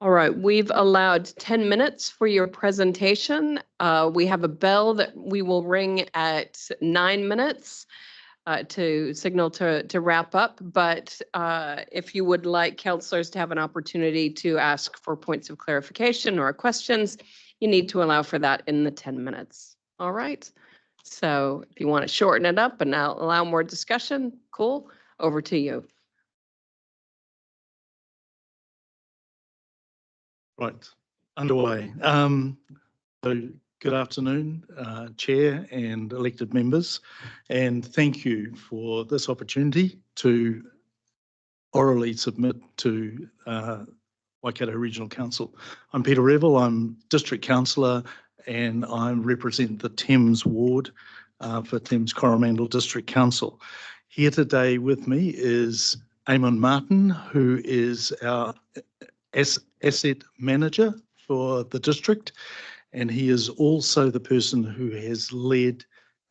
All right, we've allowed 10 minutes for your presentation. We have a bell that we will ring at 9 minutes to signal to wrap up. But if you would like councillors to have an opportunity to ask for points of clarification or questions, you need to allow for that in the 10 minutes. All right. So if you want to shorten it up and allow more discussion, cool. Over to you. Right, underway. So good afternoon, Chair and elected members, and thank you for this opportunity to orally submit to Waikato Regional Council. I'm Peter Revell, I'm District Councillor, and I represent the Thames Ward for Thames-Coromandel District Council. Here today with me is Amon Martin, who is our asset manager for the district, and he is also the person who has led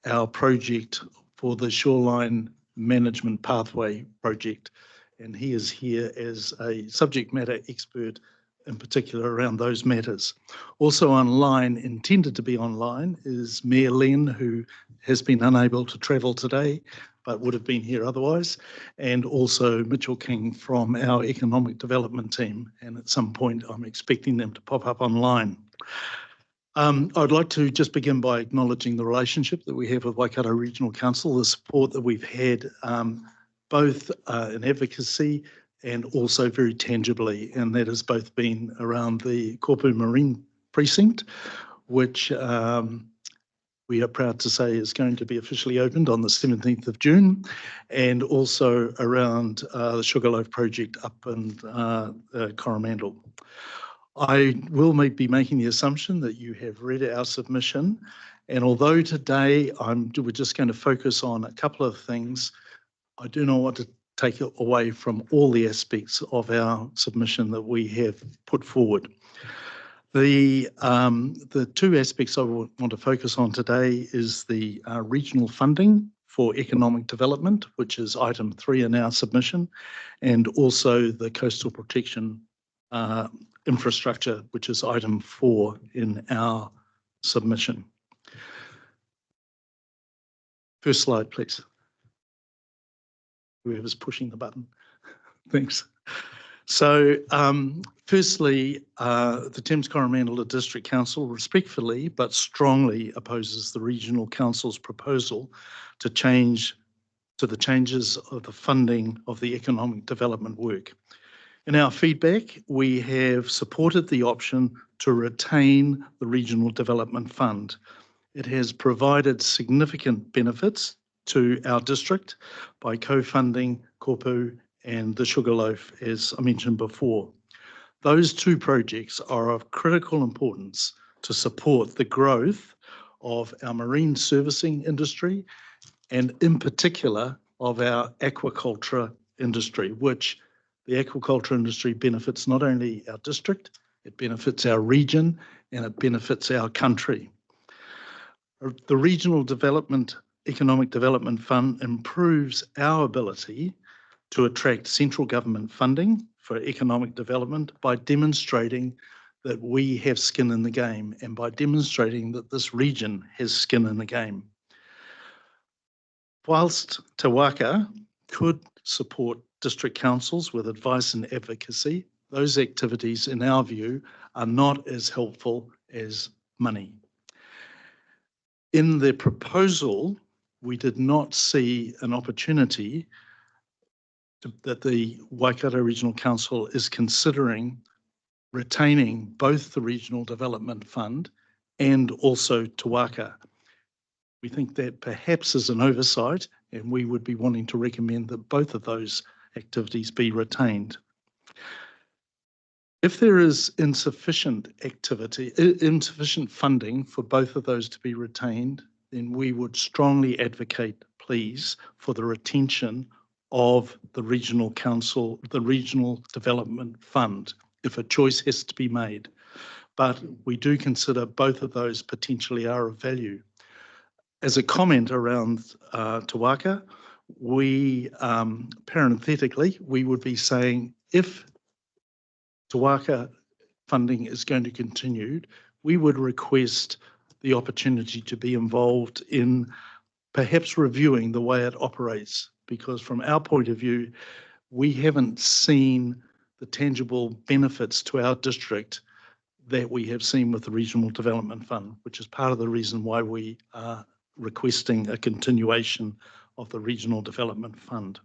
our project for the Shoreline Management Pathway project, and he is here as a subject matter expert in particular around those matters. Also online, intended to be online, is Mayor Leanne, who has been unable to travel today but would have been here otherwise, and also Mitchell King from our economic development team, and at some point I'm expecting them to pop up online. I'd like to just begin by acknowledging the relationship that we have with Waikato Regional Council, the support that we've had both in advocacy and also very tangibly, and that has both been around the Kopu Marine Precinct, which we are proud to say is going to be officially opened on the 17th of June, and also around the Sugarloaf project up in Coromandel. I will be making the assumption that you have read our submission, and although today we're just going to focus on a couple of things, I do not want to take it away from all the aspects of our submission that we have put forward. The two aspects I want to focus on today is the regional funding for economic development, which is item 3 in our submission, and also the coastal protection infrastructure, which is item 4 in our submission. First slide, please. Whoever's pushing the button. Thanks. So firstly, the Thames-Coromandel District Council respectfully but strongly opposes the Regional Council's proposal to the changes of the funding of the economic development work. In our feedback, we have supported the option to retain the Regional Development Fund. It has provided significant benefits to our district by co-funding Kopu and the Sugarloaf, as I mentioned before. Those two projects are of critical importance to support the growth of our marine servicing industry and in particular of our aquaculture industry, which the aquaculture industry benefits not only our district, it benefits our region and it benefits our country. The Regional Economic Development Fund improves our ability to attract central government funding for economic development by demonstrating that we have skin in the game and by demonstrating that this region has skin in the game. Whilst Te Waka could support district councils with advice and advocacy, those activities, in our view, are not as helpful as money. In the proposal, we did not see an opportunity that the Waikato Regional Council is considering retaining both the Regional Development Fund and also Te Waka. We think that perhaps is an oversight, and we would be wanting to recommend that both of those activities be retained. If there is insufficient funding for both of those to be retained, then we would strongly advocate, please, for the retention of the Regional Council, the Regional Development Fund, if a choice has to be made. But we do consider both of those potentially are of value. As a comment around Te Waka, we, parenthetically, we would be saying if Te Waka funding is going to continue, we would request the opportunity to be involved in perhaps reviewing the way it operates, because from our point of view, we haven't seen the tangible benefits to our district that we have seen with the Regional Development Fund, which is part of the reason why we are requesting a continuation of the Regional Development Fund.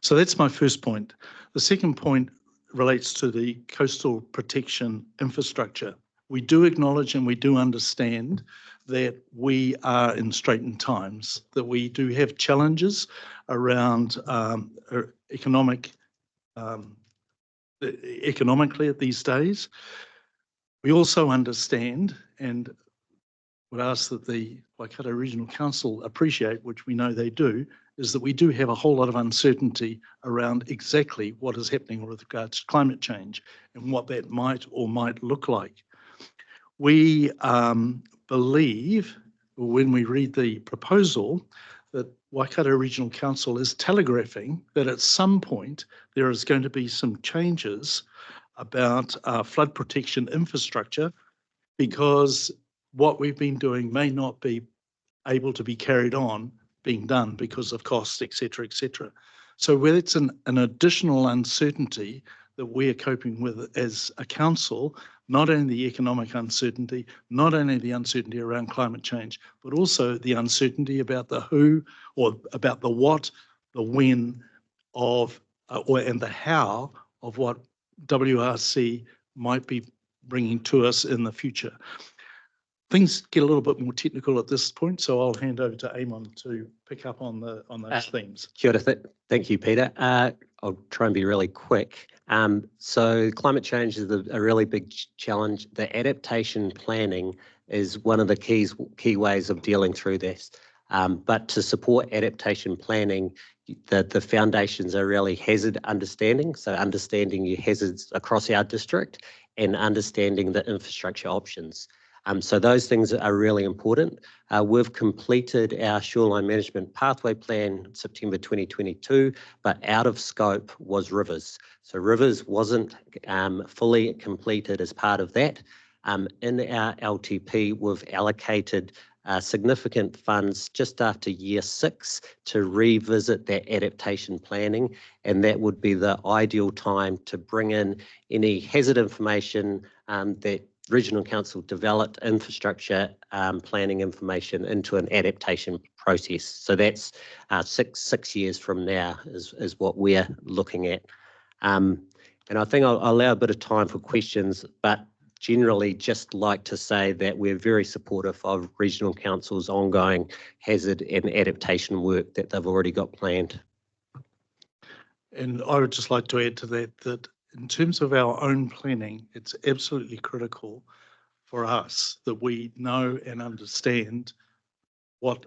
So that's my first point. The second point relates to the coastal protection infrastructure. We do acknowledge and we do understand that we are in straitened times, that we do have challenges around economically at these days. We also understand and would ask that the Waikato Regional Council appreciate, which we know they do, is that we do have a whole lot of uncertainty around exactly what is happening with regards to climate change and what that might or might look like. We believe, when we read the proposal, that Waikato Regional Council is telegraphing that at some point there is going to be some changes about flood protection infrastructure, because what we've been doing may not be able to be carried on being done because of costs, et cetera, et cetera. So whether it's an additional uncertainty that we are coping with as a council, not only the economic uncertainty, not only the uncertainty around climate change, but also the uncertainty about the who, or about the what, the when of, and the how of what WRC might be bringing to us in the future. Things get a little bit more technical at this point, so I'll hand over to Amon to pick up on those themes. Kia ora, thank you, Peter. I'll try and be really quick. So climate change is a really big challenge. The adaptation planning is one of the key ways of dealing through this. But to support adaptation planning, the foundations are really hazard understanding. So understanding your hazards across our district and understanding the infrastructure options. So those things are really important. We've completed our shoreline management pathway plan in September 2022, but out of scope was rivers. So rivers wasn't fully completed as part of that. In our LTP, we've allocated significant funds just after year 6 to revisit that adaptation planning, and that would be the ideal time to bring in any hazard information that Regional Council developed infrastructure planning information into an adaptation process. So that's six years from now is what we're looking at. And I think I'll allow a bit of time for questions, but generally just like to say that we're very supportive of Regional Council's ongoing hazard and adaptation work that they've already got planned. And I would just like to add to that in terms of our own planning, it's absolutely critical for us that we know and understand what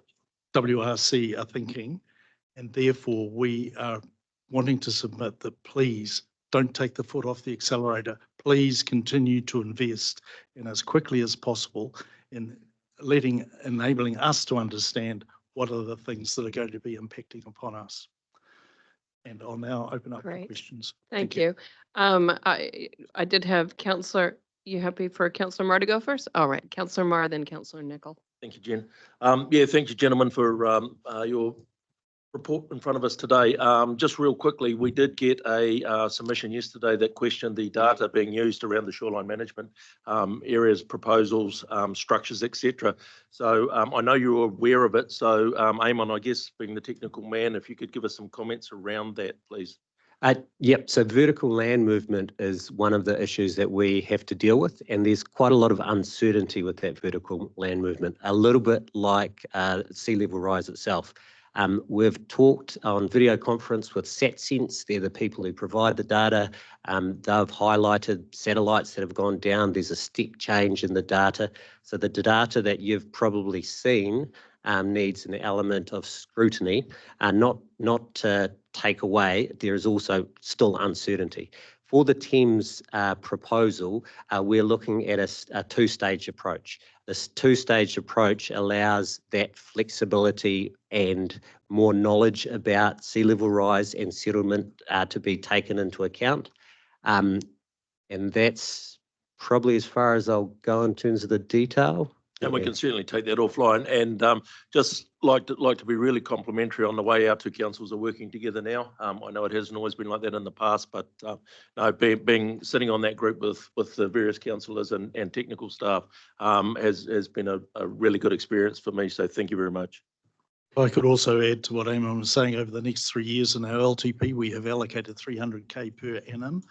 WRC are thinking, and therefore we are wanting to submit that please don't take the foot off the accelerator. Please continue to invest in as quickly as possible in enabling us to understand what are the things that are going to be impacting upon us. And I'll now open up for questions. Thank you. I did have Councillor, you happy for Councillor Marr to go first? All right, Councillor Marr, then Councillor Nicola. Thank you, Jen. Yeah, thank you, gentlemen, for your report in front of us today. Just real quickly, we did get a submission yesterday that questioned the data being used around the shoreline management areas, proposals, structures, etc. So I know you're aware of it. So Amon, I guess being the technical man, if you could give us some comments around that, please. Yep, so vertical land movement is one of the issues that we have to deal with, and there's quite a lot of uncertainty with that vertical land movement, a little bit like sea level rise itself. We've talked on video conference with SatSense. They're the people who provide the data. They've highlighted satellites that have gone down. There's a step change in the data. So the data that you've probably seen needs an element of scrutiny, not to take away. There is also still uncertainty. For the Thames proposal, we're looking at a two-stage approach. This two-stage approach allows that flexibility and more knowledge about sea level rise and settlement to be taken into account. And that's probably as far as I'll go in terms of the detail. And we Yeah. can certainly take that offline. And just like to be really complimentary on the way our two councils are working together now. I know it hasn't always been like that in the past, but no, being sitting on that group with the various councillors and technical staff has been a really good experience for me. So thank you very much. I could also add to what Amon was saying. Over the next 3 years in our LTP, we have allocated 300k per annum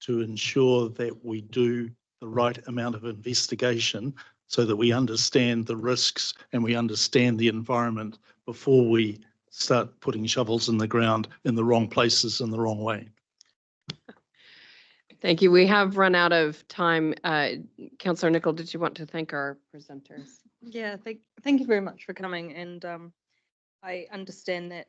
to ensure that we do the right amount of investigation so that we understand the risks and we understand the environment before we start putting shovels in the ground in the wrong places in the wrong way. Thank you. We have run out of time. Councillor Nicola, did you want to thank our presenters? Yeah, thank you very much for coming, and I understand that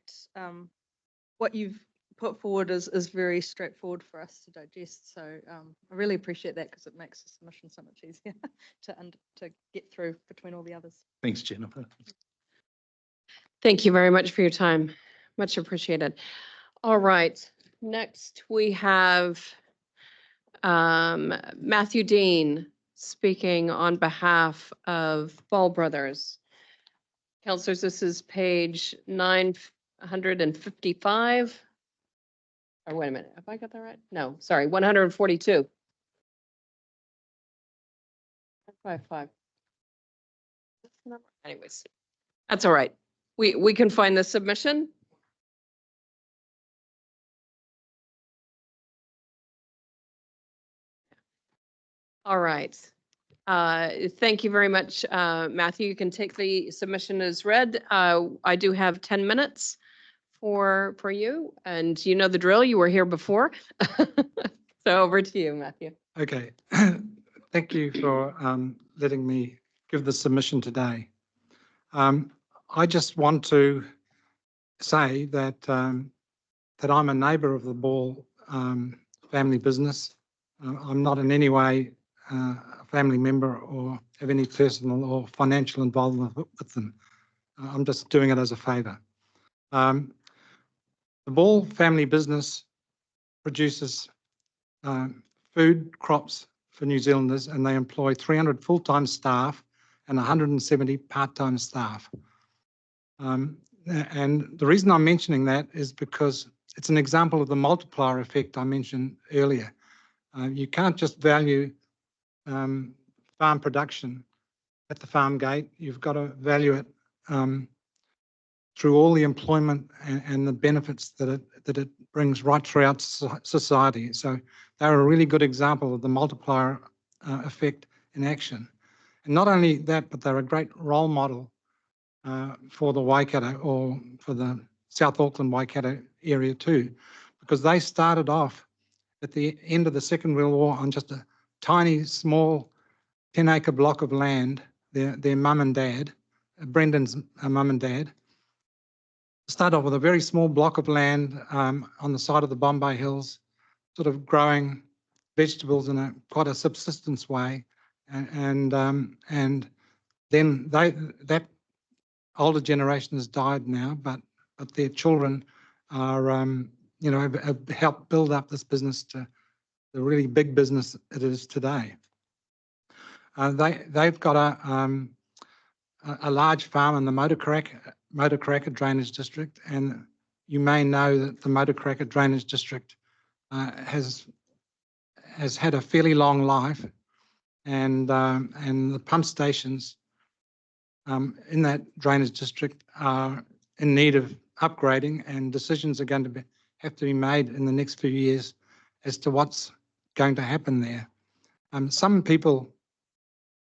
what you've put forward is very straightforward for us to digest. So I really appreciate that because it makes the submission so much easier to get through between all the others. Thanks, Jennifer. Thank you very much for your time. Much appreciated. All right. Next, we have Matthew Dean speaking on behalf of Ball Brothers. Councillors, this is page 955. Or wait a minute, have I got that right? No, sorry, 142. 55. Anyways, that's all right. We can find the submission. All right. Thank you very much, Matthew. You can take the submission as read. I do have 10 minutes for you, and you know the drill. You were here before. So over to you, Matthew. Okay. Thank you for letting me give the submission today. I just want to say that that I'm a neighbour of the Ball family business. I'm not in any way a family member or have any personal or financial involvement with them. I'm just doing it as a favour. The Ball family business produces food crops for New Zealanders, and they employ 300 full-time staff and 170 part-time staff. And the reason I'm mentioning that is because it's an example of the multiplier effect I mentioned earlier. You can't just value farm production at the farm gate. You've got to value it through all the employment and the benefits that it brings right throughout society. So they're a really good example of the multiplier effect in action. And not only that, but they're a great role model for the Waikato, or for the South Auckland Waikato area too, because they started off at the end of the Second World War on just a tiny, small 10-acre block of land. Their mum and dad, Brendan's mum and dad, started off with a very small block of land on the side of the Bombay Hills, sort of growing vegetables in quite a subsistence way, and then that older generation has died now, but their children are have helped build up this business to the really big business it is today. They've got a large farm in the Motorcracker Drainage District, and you may know that the Motorcracker Drainage District has had a fairly long life, and the pump stations in that drainage district are in need of upgrading, and decisions are going to have to be made in the next few years as to what's going to happen there. Some people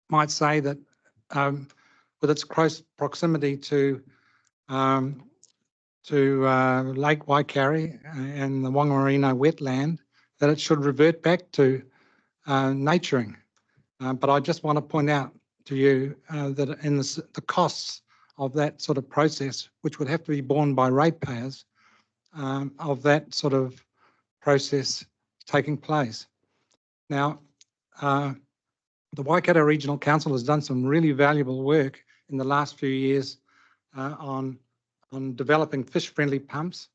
might say that with its close proximity to Lake Waikare and the Whaingaroa wetland, that it should revert back to naturing. But I just want to point out to you that in the costs of that sort of process, which would have to be borne by ratepayers, of that sort of process taking place. Now, the Waikato Regional Council has done some really valuable work in the last few years on developing fish-friendly pumps,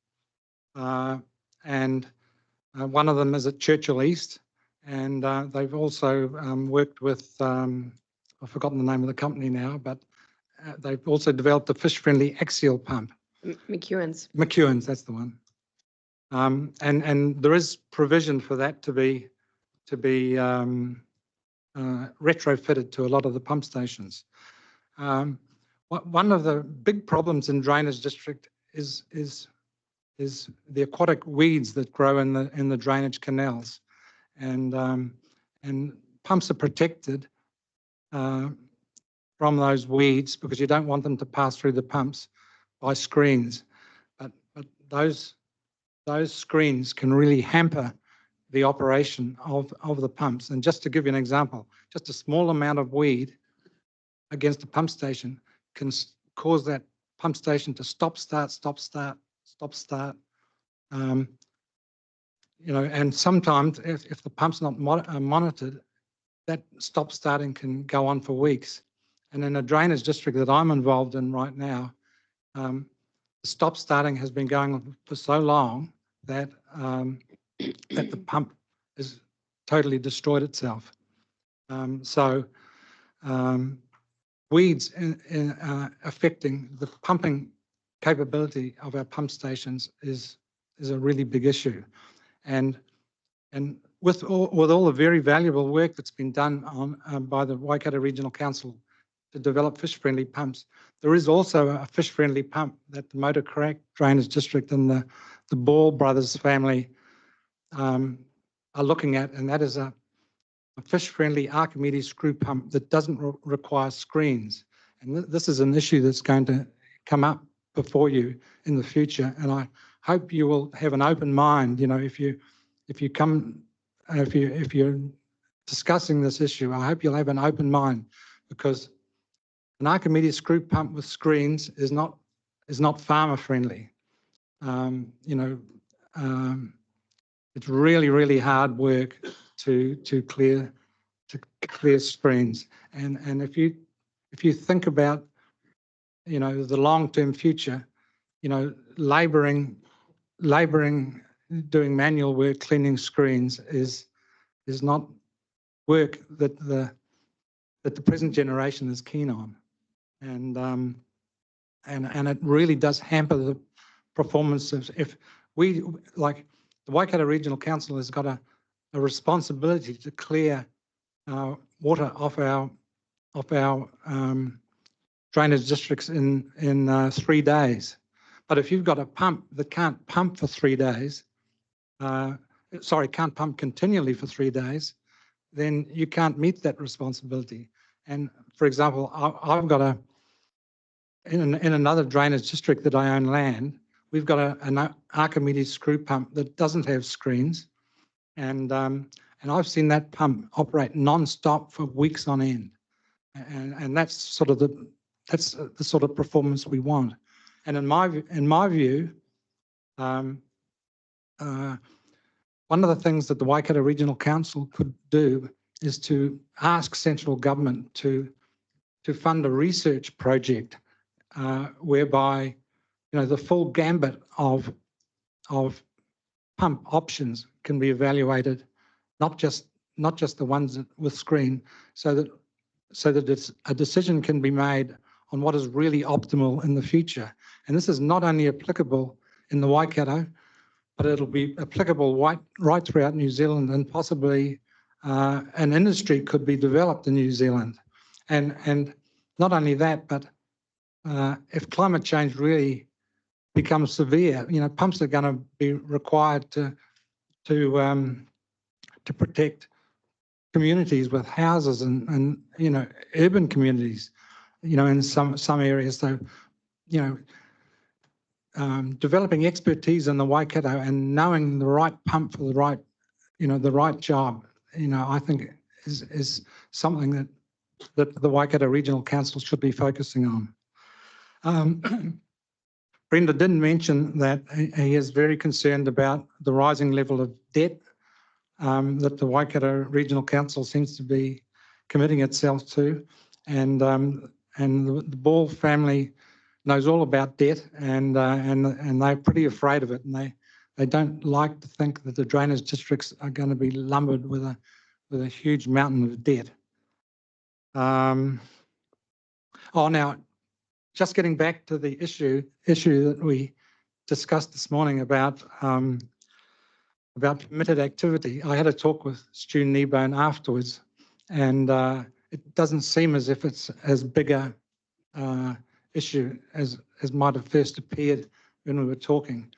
and one of them is at Churchill East, And they've also worked with, I've forgotten the name of the company now, but they've also developed a fish-friendly axial pump. McEwen's, that's the one. And there is provision for that to be retrofitted to a lot of the pump stations. One of the big problems in drainage district is the aquatic weeds that grow in the drainage canals, and pumps are protected from those weeds because you don't want them to pass through the pumps by screens, but those screens can really hamper the operation of the pumps. And just to give you an example, just a small amount of weed against a pump station can cause that pump station to stop, start. And sometimes if the pump's not monitored, that stop starting can go on for weeks. And in a drainage district that I'm involved in right now, the stop starting has been going on for so long that that the pump has totally destroyed itself. Weeds affecting the pumping capability of our pump stations is a really big issue. And with all the very valuable work that's been done on by the Waikato Regional Council to develop fish-friendly pumps, there is also a fish-friendly pump that the Motor Crack Drainage District and the Ball brothers family are looking at, and that is a fish-friendly Archimedes screw pump that doesn't require screens. And this is an issue that's going to come up before you in the future. And I hope you will have an open mind. You know, if you're discussing this issue, I hope you'll have an open mind, because an Archimedes screw pump with screens is not farmer friendly. It's really hard work to clear screens. And if you think about, the long-term future, labouring doing manual work cleaning screens is not work that the present generation is keen on, and it really does hamper the performance of, if we, like the Waikato Regional Council has got a responsibility to clear water off our drainage districts in 3 days. But if you've got a pump that can't pump for 3 days, can't pump continually for 3 days, then you can't meet that responsibility. And for example, I've got in another drainage district that I own land, we've got an Archimedes screw pump that doesn't have screens, and I've seen that pump operate non-stop for weeks on end, and that's sort of the sort of performance we want. And in my view, one of the things that the Waikato Regional Council could do is to ask central government to fund a research project whereby the full gambit of pump options can be evaluated, not just the ones with screen, so that a decision can be made on what is really optimal in the future. And this is not only applicable in the Waikato, but it'll be applicable right throughout New Zealand, and possibly an industry could be developed in New Zealand. And not only that, but if climate change really becomes severe, pumps are going to be required to protect communities with houses and urban communities, in some areas. So, developing expertise in the Waikato and knowing the right pump for the right job, I think is something that the Waikato Regional Council should be focusing on. Brenda didn't mention that he is very concerned about the rising level of debt that the Waikato Regional Council seems to be committing itself to, and the Ball family knows all about debt, and they're pretty afraid of it, and they they don't like to think that the drainage districts are going to be lumbered with a huge mountain of debt. Now, just getting back to the issue that we discussed this morning about permitted activity. I had a talk with Stu Kneebone afterwards, and it doesn't seem as if it's as big a issue as might have first appeared when we were talking.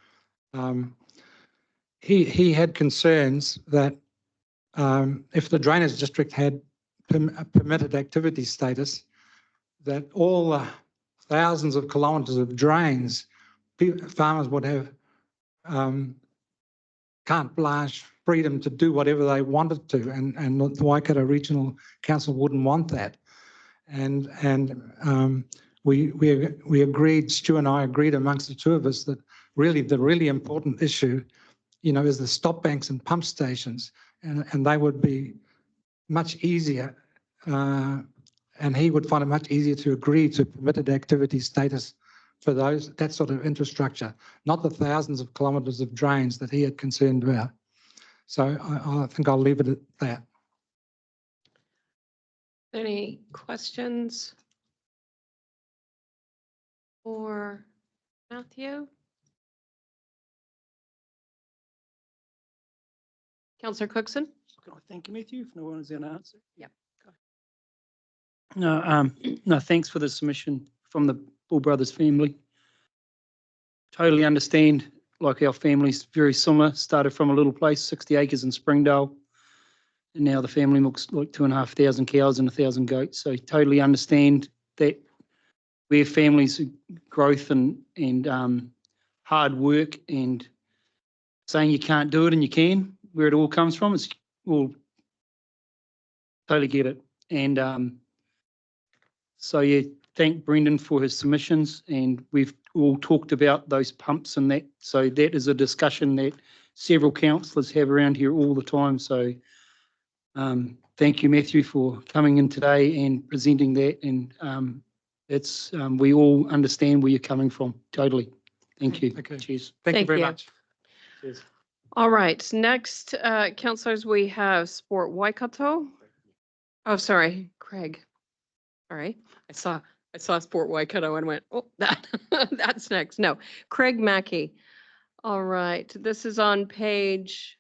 He had concerns that if the drainage district had a permitted activity status, that all the thousands of kilometres of drains, farmers would have carte blanche freedom to do whatever they wanted to, and the Waikato Regional Council wouldn't want that. And we agreed, Stu and I agreed amongst the two of us, that really the really important issue, is the stop banks and pump stations, and they would be much easier, and he would find it much easier to agree to permitted activity status for that sort of infrastructure, not the thousands of kilometres of drains that he had concerned about. So I think I'll leave it at that. Any questions for Matthew? Councillor Cookson? Can I thank you, Matthew, if no one is going to answer? Yeah. No, thanks for the submission from the Bull Brothers family. Totally understand, like our family's very similar, started from a little place, 60 acres in Springdale, and now the family looks like 2,500 cows and 1,000 goats. So totally understand that where families' growth and hard work and saying you can't do it and you can, where it all comes from, it's all totally get it. And so yeah, thank Brendan for his submissions, and we've all talked about those pumps and that. So that is a discussion that several councillors have around here all the time. So thank you, Matthew, for coming in today and presenting that. And we all understand where you're coming from. Totally. Thank you. Okay. Cheers. Thank you very you. much. Cheers. All right, next, councillors, we have Sport Waikato. Oh, sorry, Craig. Sorry, I saw Sport Waikato and went, oh, that's next. No, Craig Mackie. All right, this is on page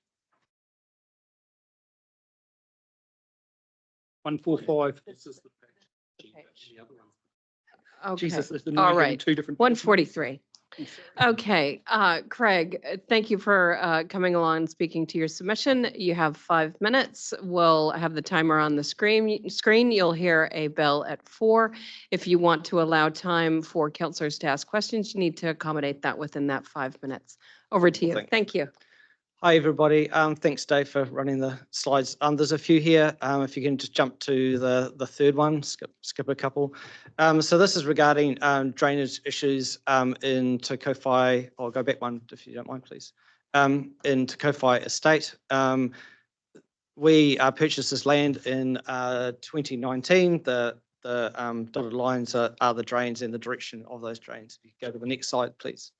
145. okay. Jesus, there's All right. two different. 143. Okay, Craig, thank you for coming along and speaking to your submission. You have 5 minutes. We'll have the timer on the screen. You'll hear a bell at 4. If you want to allow time for councillors to ask questions, you need to accommodate that within that 5 minutes. Over to you. Thank you. Hi, everybody. Thanks, Dave, for running the slides. There's a few here. If you can just jump to the third one, skip a couple. So this is regarding drainage issues in Te Kowhai. I'll go back one if you don't mind, please. In Te Kowhai Estate. We purchased this land in 2019. The dotted lines are the drains and the direction of those drains. If you go to the next slide, please.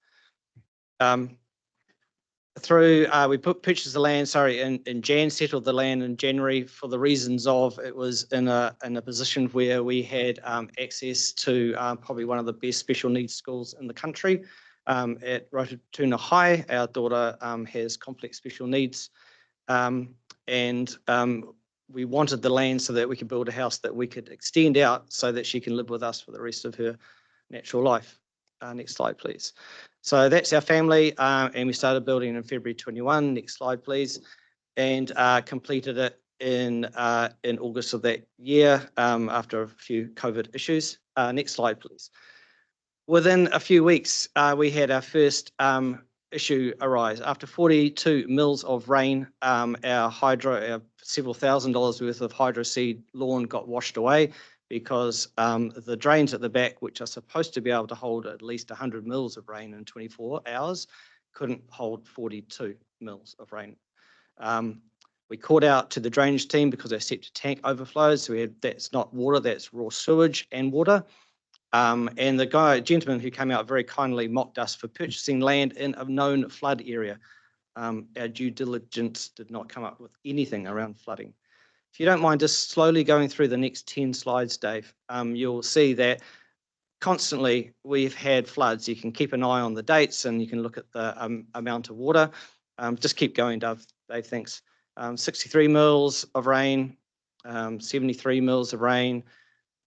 We purchased the land, in settled the land in January for the reasons of it was in a position where we had access to probably one of the best special needs schools in the country. At Rototuna High, our daughter has complex special needs, and we wanted the land so that we could build a house that we could extend out so that she can live with us for the rest of her natural life. Next slide, please. So that's our family, and we started building in February 21. Next slide, please. And completed it in August of that year after a few COVID issues. Next slide, please. Within a few weeks, we had our first issue arise. After 42 mils of rain, our several $1,000s worth of hydro seed lawn got washed away, because the drains at the back, which are supposed to be able to hold at least 100 mils of rain in 24 hours, couldn't hold 42 mils of rain. We called out to the drainage team because our septic tank overflows. So that's not water, that's raw sewage and water. And the gentleman who came out very kindly mocked us for purchasing land in a known flood area. our due diligence did not come up with anything around flooding. If you don't mind just slowly going through the next 10 slides, Dave, you'll see that constantly we've had floods. You can keep an eye on the dates and you can look at the amount of water. Just keep going, Dave, thanks. 63 mils of rain, 73 mils of rain.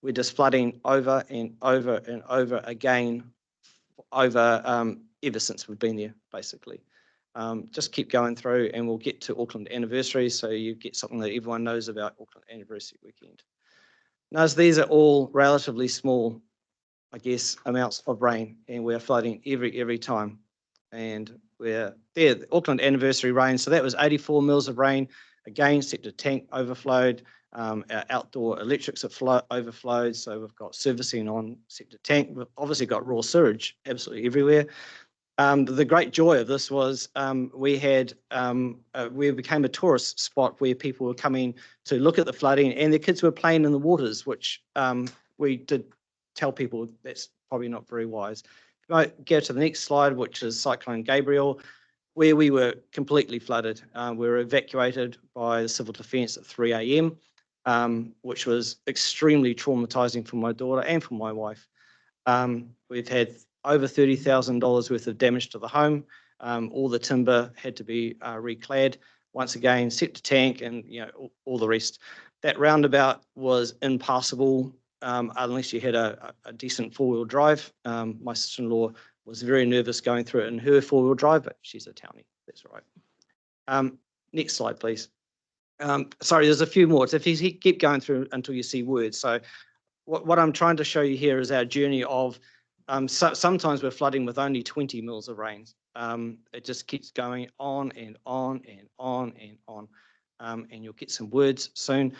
We're just flooding over and over and over again over ever since we've been there, basically. Just keep going through and we'll get to Auckland anniversary, so you get something that everyone knows about Auckland anniversary weekend. Notice these are all relatively small, I guess, amounts of rain, and we're flooding every time. And we're there, the Auckland anniversary rain, so that was 84 mils of rain. Again, septic tank overflowed, our outdoor electrics have overflowed, so we've got servicing on septic tank. We've obviously got raw sewage absolutely everywhere. The great joy of this was we became a tourist spot where people were coming to look at the flooding, and their kids were playing in the waters, which we did tell people that's probably not very wise. If I go to the next slide, which is Cyclone Gabriel, where we were completely flooded. We were evacuated by the Civil Defence at 3 a.m., which was extremely traumatizing for my daughter and for my wife. We've had over $30,000 worth of damage to the home. All the timber had to be reclad. Once again, septic tank and all the rest. That roundabout was impassable unless you had a decent four-wheel drive. My sister-in-law was very nervous going through it in her four-wheel drive, but she's a townie, that's right. Next slide, please. Sorry, there's a few more. So if you keep going through until you see words. So what I'm trying to show you here is our journey of sometimes we're flooding with only 20 mils of rain. It just keeps going on and on and on and on. And you'll get some words soon.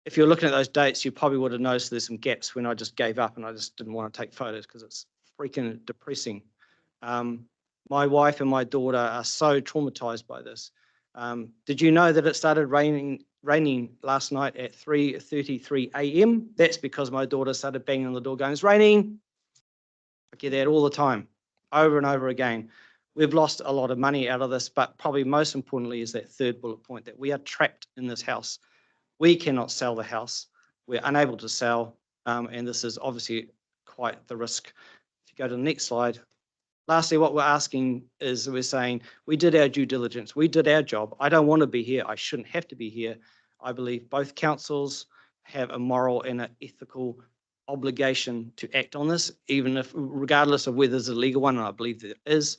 If you're looking at those dates, you probably would have noticed there's some gaps when I just gave up and I just didn't want to take photos because it's freaking depressing. My wife and my daughter are so traumatized by this. Did you know that it started raining last night at 3:33 a.m.? That's because my daughter started banging on the door going, "It's raining." I get that all the time, over and over again. We've lost a lot of money out of this, but probably most importantly is that third bullet point, that we are trapped in this house. We cannot sell the house. We're unable to sell, and this is obviously quite the risk. If you go to the next slide. Lastly, what we're asking is we're saying we did our due diligence. We did our job. I don't want to be here. I shouldn't have to be here. I believe both councils have a moral and an ethical obligation to act on this, even if, regardless of whether there's a legal one, and I believe there is.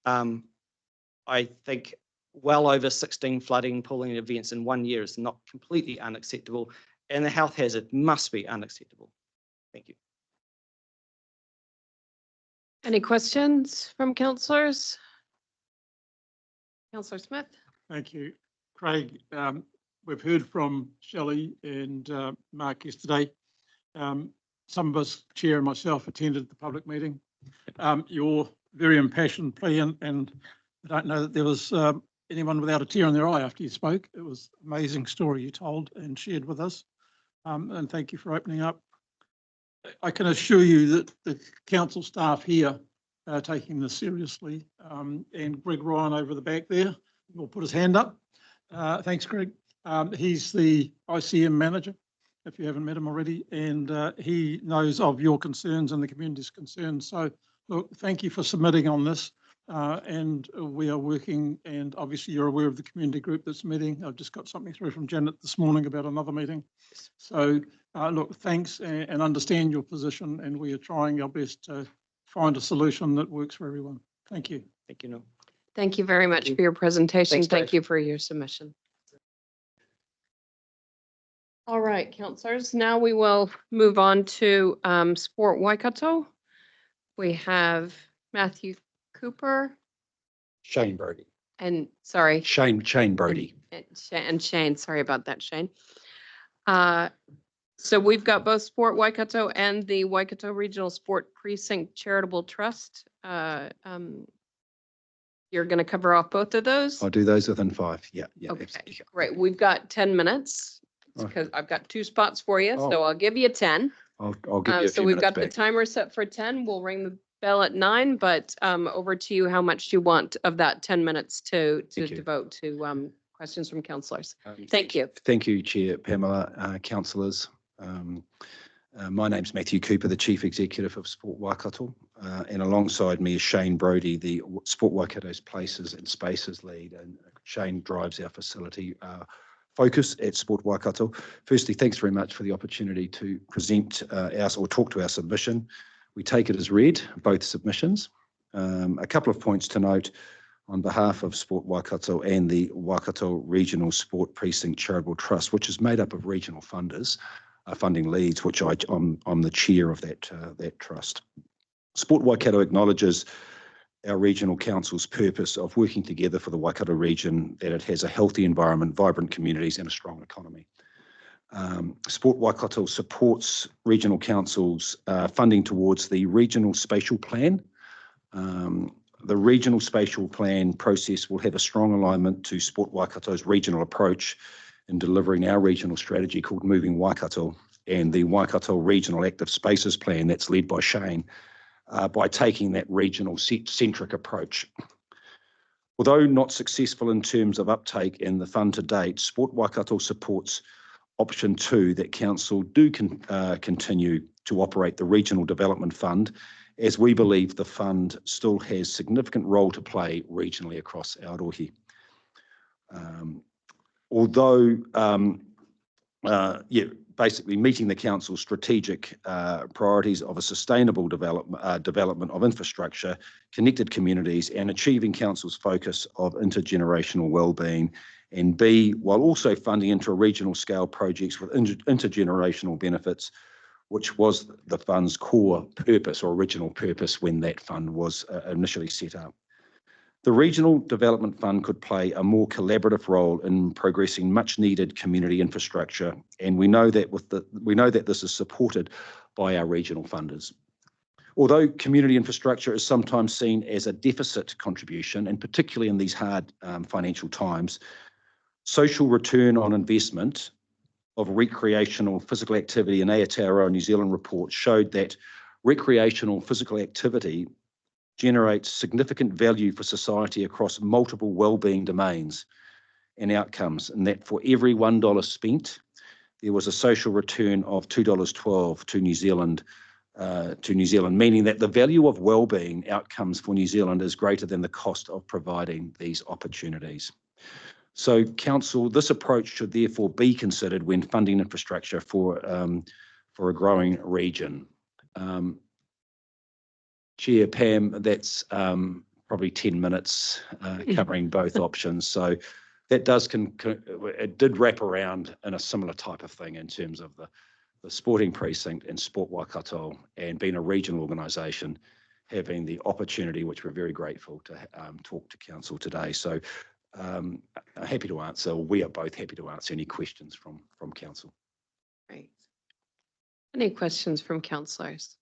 I think well over 16 flooding pooling events in 1 year is not completely unacceptable, and the health hazard must be unacceptable. Thank you. Any questions from councillors? Councillor Smith? Thank you, Craig. We've heard from Shelley and Mark yesterday. Some of us, Chair and myself, attended the public meeting. Your very impassioned plea, and I don't know that there was anyone without a tear in their eye after you spoke. It was an amazing story you told and shared with us. And thank you for opening up. I can assure you that the council staff here are taking this seriously. And Greg Ryan over the back there will put his hand up. Thanks, Greg. He's the ICM manager, if you haven't met him already, and he knows of your concerns and the community's concerns. So, look, thank you for submitting on this. And we are working, and obviously you're aware of the community group that's meeting. I've just got something through from Janet this morning about another meeting. So, look, thanks, and understand your position, and we are trying our best to find a solution that works for everyone. Thank you. Thank you, Neil. Thank you very much for your presentation. Thanks, Thank Dave. you for your submission. All right, councillors, now we will move on to Sport Waikato. We have Matthew Cooper Shane Brodie. and, sorry. Shane Brodie. And Shane, sorry about that, Shane. So we've got both Sport Waikato and the Waikato Regional Sport Precinct Charitable Trust. You're going to cover off both of those? I'll do those within 5. Yeah. Okay, Absolutely. great. We've got 10 minutes because I've got 2 spots for you, so I'll give you 10. I'll give you a So few we've minutes got the back. timer set for 10. We'll ring bell at 9, but over to you, how much do you want of that 10 minutes to Thank you. devote to questions from councillors? Thank you. Thank you, Chair Pamela, councillors. My name's Matthew Cooper, the Chief Executive of Sport Waikato, and alongside me is Shane Brodie, the Sport Waikato's Places and Spaces Lead, and Shane drives our facility focus at Sport Waikato. Firstly, thanks very much for the opportunity to present or talk to our submission. We take it as read, both submissions. A couple of points to note on behalf of Sport Waikato and the Waikato Regional Sport Precinct Charitable Trust, which is made up of regional funders, funding leads, which I'm the chair of that trust. Sport Waikato acknowledges our regional council's purpose of working together for the Waikato region, that it has a healthy environment, vibrant communities and a strong economy. Sport Waikato supports regional councils funding towards the regional spatial plan. The regional spatial plan process will have a strong alignment to Sport Waikato's regional approach in delivering our regional strategy called Moving Waikato, and the Waikato Regional Active Spaces Plan that's led by Shane, by taking that regional centric approach. Although not successful in terms of uptake in the fund to date, Sport Waikato supports option 2 that council do continue to operate the Regional Development Fund, as we believe the fund still has significant role to play regionally across Aotearoa. Although, basically meeting the council's strategic priorities of a sustainable development of infrastructure, connected communities, and achieving council's focus of intergenerational wellbeing, and B, while also funding inter-regional scale projects with intergenerational benefits, which was the fund's core purpose or original purpose when that fund was initially set up. The Regional Development Fund could play a more collaborative role in progressing much needed community infrastructure, and we know that this is supported by our regional funders. Although community infrastructure is sometimes seen as a deficit contribution, and particularly in these hard financial times, social return on investment of recreational physical activity in Aotearoa New Zealand report showed that recreational physical activity generates significant value for society across multiple wellbeing domains and outcomes, and that for every $1 spent, there was a social return of $2.12 to New Zealand, meaning that the value of wellbeing outcomes for New Zealand is greater than the cost of providing these opportunities. So, Council, this approach should therefore be considered when funding infrastructure for a growing region. Chair Pam, that's probably 10 minutes covering both options. So that it did wrap around in a similar type of thing in terms of the sporting precinct and Sport Waikato, and being a regional organisation, having the opportunity, which we're very grateful to talk to council today. So happy to answer, or we are both happy to answer any questions from council. Great. Any questions from councillors?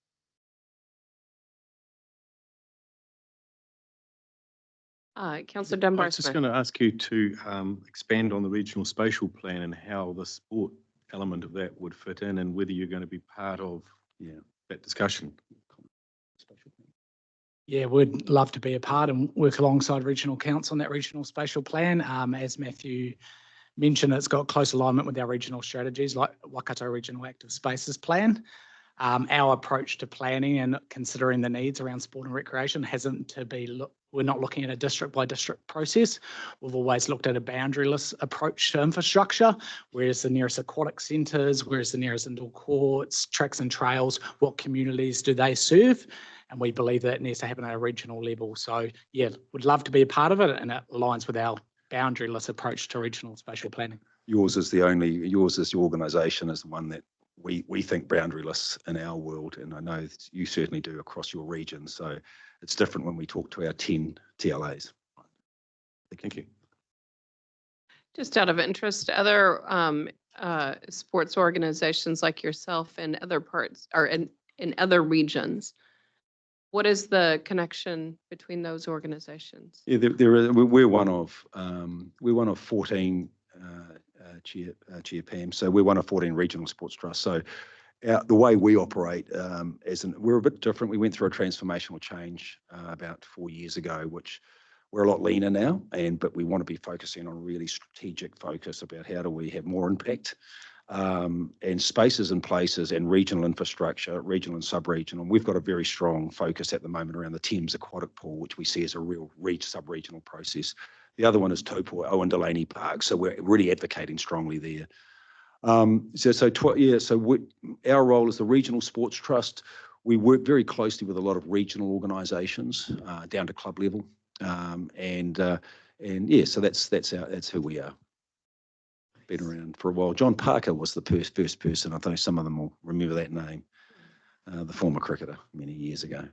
Councillor Dunbar. I was just going to ask you to expand on the regional spatial plan and how the sport element of that would fit in, and whether you're going to be part of that discussion. Yeah, we'd love to be a part and work alongside Regional Council on that regional spatial plan. As Matthew mentioned, it's got close alignment with our regional strategies like Waikato Regional Active Spaces Plan. Our approach to planning and considering the needs around sport and recreation hasn't to be, we're not looking at a district by district process. We've always looked at a boundaryless approach to infrastructure. Where's the nearest aquatic centres? Where's the nearest indoor courts, tracks and trails? What communities do they serve? And we believe that needs to happen at a regional level. So yeah, would love to be a part of it, and it aligns with our boundaryless approach to regional spatial planning. Yours as your organisation is the one that we think boundaryless in our world, and I know you certainly do across your region. So it's different when we talk to our 10 TLAs. Thank you. Just out of interest, other sports organizations like yourself in other parts or in other regions, what is the connection between those organizations? Yeah, we're one of 14. Chair Pam. So we're one of 14 regional sports trusts. So the way we operate, we're a bit different. We went through a transformational change about 4 years ago, which we're a lot leaner now, but we want to be focusing on really strategic focus about how do we have more impact, and spaces and places and regional infrastructure, regional and sub-regional. We've got a very strong focus at the moment around the Thames Aquatic Pool, which we see as a real sub-regional process. The other one is Taupo Owen Delaney Park, so we're really advocating strongly there. Our role as the Regional Sports Trust, we work very closely with a lot of regional organisations down to club level, so that's who we are. Been around for a while. John Parker was the first person. I think some of them will remember that name. The former cricketer many years ago.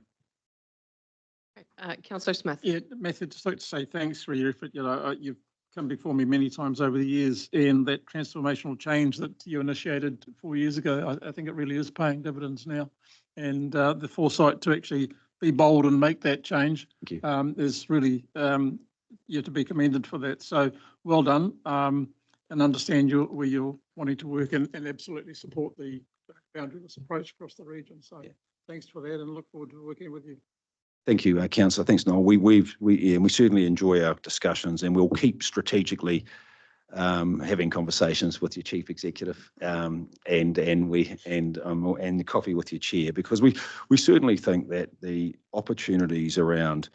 Councillor Smith. Yeah, Matthew, just like to say thanks for your effort. You've come before me many times over the years, and that transformational change that you initiated 4 years ago, I think it really is paying dividends now. And the foresight to actually be bold and make that change is really you're to be commended for that. So well done, and understand where you're wanting to work, and absolutely support the boundaryless approach across the region. So thanks for that, and look forward to working with you. Thank you, Councillor. Thanks, Noel. We certainly enjoy our discussions, and we'll keep strategically having conversations with your chief executive and coffee with your chair, because we certainly think that the opportunities around,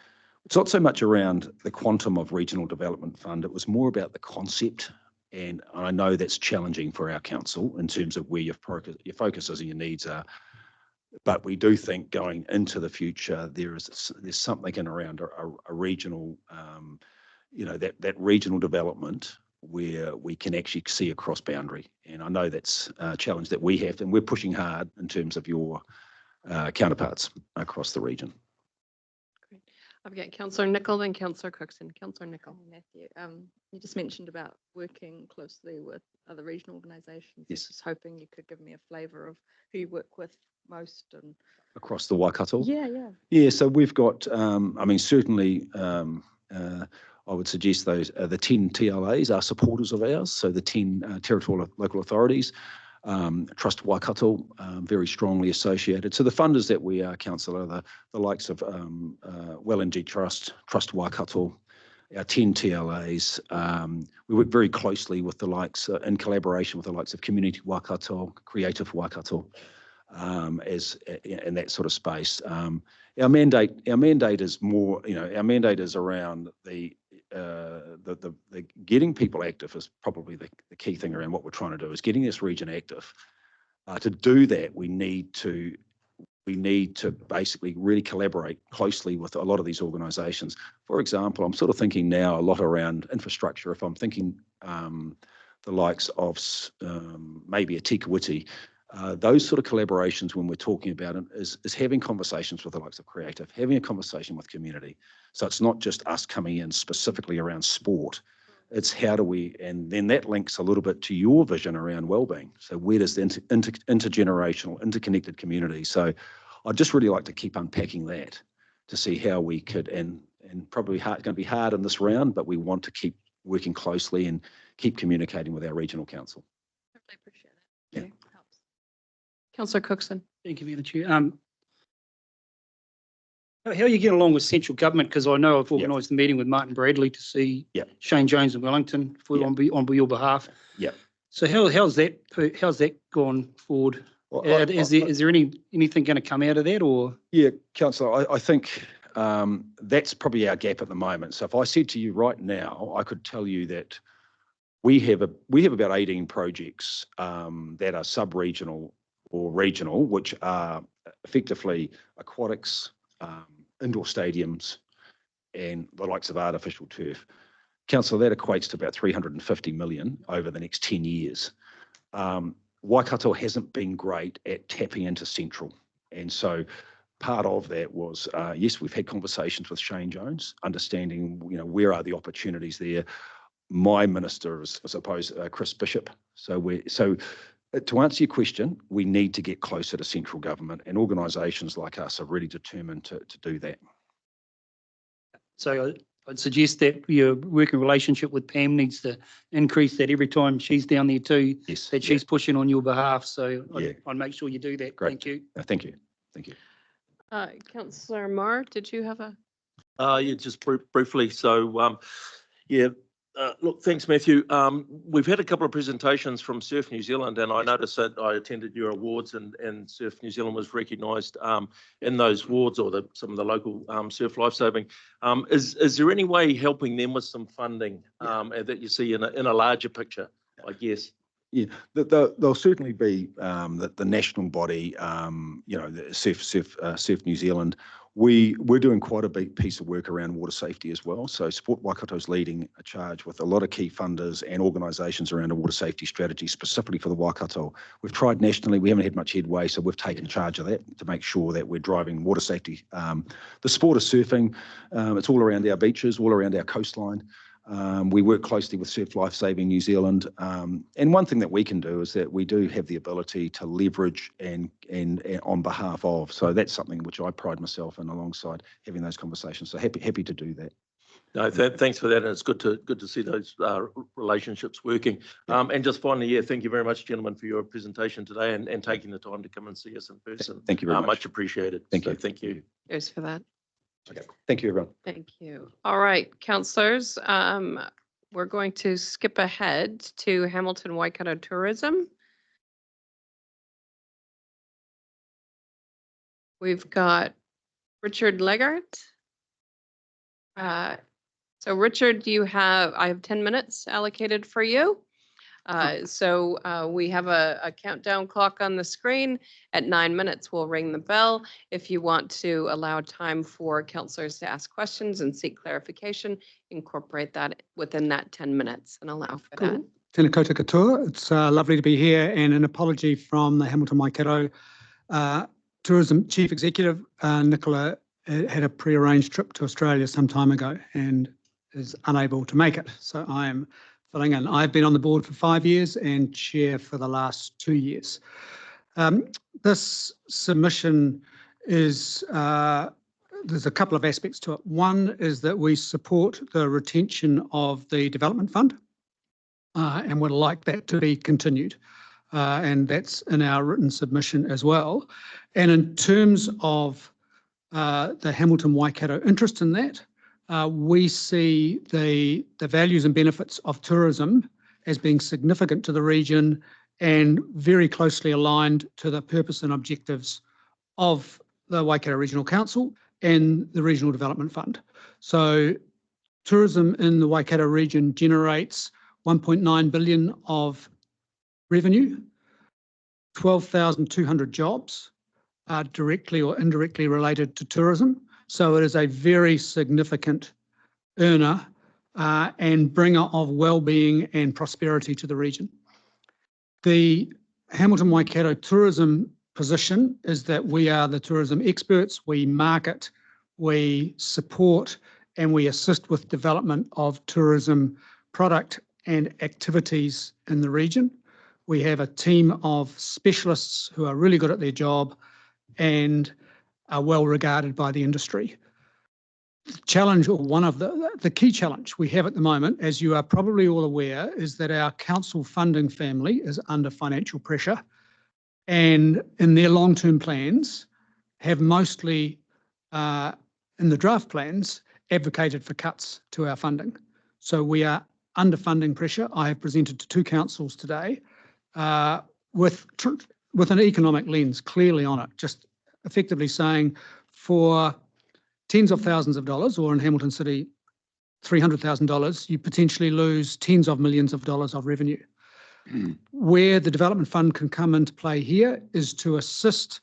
it's not so much around the quantum of regional development fund. It was more about the concept, and I know that's challenging for our council in terms of where your focuses and your needs are. But we do think going into the future, there's something in around a regional, that regional development where we can actually see across boundary. And I know that's a challenge that we have, and we're pushing hard in terms of your counterparts across the region. Great. I've got Councillor Nicola and Councillor Cookson. Councillor Nicola. Matthew, you just mentioned about working closely with other regional organisations. Yes. Just hoping you could give me a flavour of who you work with most and Across the Waikato? Yeah, so we've got, certainly, I would suggest those the 10 TLAs are supporters of ours, so the 10 territorial local authorities, Trust Waikato, very strongly associated. So the funders that we are, Councillor, are the likes of Wellington Trust, Trust Waikato, our 10 TLAs. We work very closely with the likes, in collaboration with the likes of Community Waikato, Creative Waikato, in that sort of space. Our mandate is more, our mandate is around the getting people active is probably the key thing around what we're trying to do, is getting this region active. To do that, we need to basically really collaborate closely with a lot of these organisations. For example, I'm sort of thinking now a lot around infrastructure. If I'm thinking the likes of maybe a Tikawiti, those sort of collaborations when we're talking about it is having conversations with the likes of Creative, having a conversation with community. So it's not just us coming in specifically around sport. It's how do we, and then that links a little bit to your vision around wellbeing. So where does the intergenerational, interconnected community? So I'd just really like to keep unpacking that to see how we could, and probably going to be hard in this round, but we want to keep working closely and keep communicating with our regional council. I really appreciate that. Yeah. Helps. Councillor Cookson. Thank you, Madam Chair. How are you getting along with central government? Because I know I've organised the meeting with Martin Bradley to see Shane Jones in Wellington on your behalf. Yeah. So how's that gone forward? Well, is there anything going to come out of that, or? Yeah, Councillor, I think that's probably our gap at the moment. So if I said to you right now, I could tell you that we have about 18 projects that are sub-regional or regional, which are effectively aquatics, indoor stadiums, and the likes of artificial turf. Councillor, that equates to about 350 million over the next 10 years. Waikato hasn't been great at tapping into central. And so part of that was, yes, we've had conversations with Shane Jones, understanding, where are the opportunities there. My minister is, I suppose, Chris Bishop. So to answer your question, we need to get closer to central government, and organisations like us are really determined to do that. So I'd suggest that your working relationship with Pam needs to increase that every time she's down there too, Yes. that she's pushing on your behalf. So Yeah. I'd make sure you do that. Great. Thank you. Thank you. Thank you. Councillor Marr, did you have a? Yeah, just briefly. So, look, thanks, Matthew. We've had a couple of presentations from Surf New Zealand, and I noticed that I attended your awards, and Surf New Zealand was recognised in those awards, or some of the local surf lifesaving. Is there any way helping them with some funding that you see in a larger picture, I guess? Yeah, there'll certainly be the national body, the Surf New Zealand. We're doing quite a big piece of work around water safety as well. So Sport Waikato's leading a charge with a lot of key funders and organisations around a water safety strategy specifically for the Waikato. We've tried nationally, we haven't had much headway, so we've taken charge of that to make sure that we're driving water safety. The sport of surfing, it's all around our beaches, all around our coastline. We work closely with Surf Lifesaving New Zealand, and one thing that we can do is that we do have the ability to leverage and on behalf of. So that's something which I pride myself in, alongside having those conversations. So happy to do that. No, thanks for that, and it's good to see those relationships working. And just finally, thank you very much, gentlemen, for your presentation today and taking the time to come and see us in person. Thank you very much. Much appreciated. Thank you. Thank you. Cheers for that. Okay. Thank you, everyone. Thank you. All right, councillors, we're going to skip ahead to Hamilton Waikato Tourism. We've got Richard Leggart. So Richard, I have 10 minutes allocated for you. So we have a countdown clock on the screen. At 9 minutes, we'll ring the bell. If you want to allow time for councillors to ask questions and seek clarification, incorporate that within that 10 minutes and allow for that. Tēnā koutou katoa. It's lovely to be here, and an apology from the Hamilton Waikato Tourism Chief Executive. Nicola had a pre-arranged trip to Australia some time ago and is unable to make it. So I am filling in. I've been on the board for 5 years and chair for the last 2 years. This submission is, there's a couple of aspects to it. One is that we support the retention of the development fund and would like that to be continued. And that's in our written submission as well. And in terms of the Hamilton Waikato interest in that, we see the values and benefits of tourism as being significant to the region and very closely aligned to the purpose and objectives of the Waikato Regional Council and the Regional Development Fund. So tourism in the Waikato region generates 1.9 billion of revenue, 12,200 jobs are directly or indirectly related to tourism. So it is a very significant earner and bringer of well-being and prosperity to the region. The Hamilton Waikato tourism position is that we are the tourism experts. We market, we support, and we assist with development of tourism product and activities in the region. We have a team of specialists who are really good at their job and are well regarded by the industry. The challenge, or one of the key challenge we have at the moment, as you are probably all aware, is that our council funding family is under financial pressure, and in their long-term plans have mostly, in the draft plans, advocated for cuts to our funding. So we are under funding pressure. I have presented to 2 councils today with an economic lens clearly on it, just effectively saying for tens of thousands of dollars, or in Hamilton City, $300,000, you potentially lose tens of millions of dollars of revenue. Where the development fund can come into play here is to assist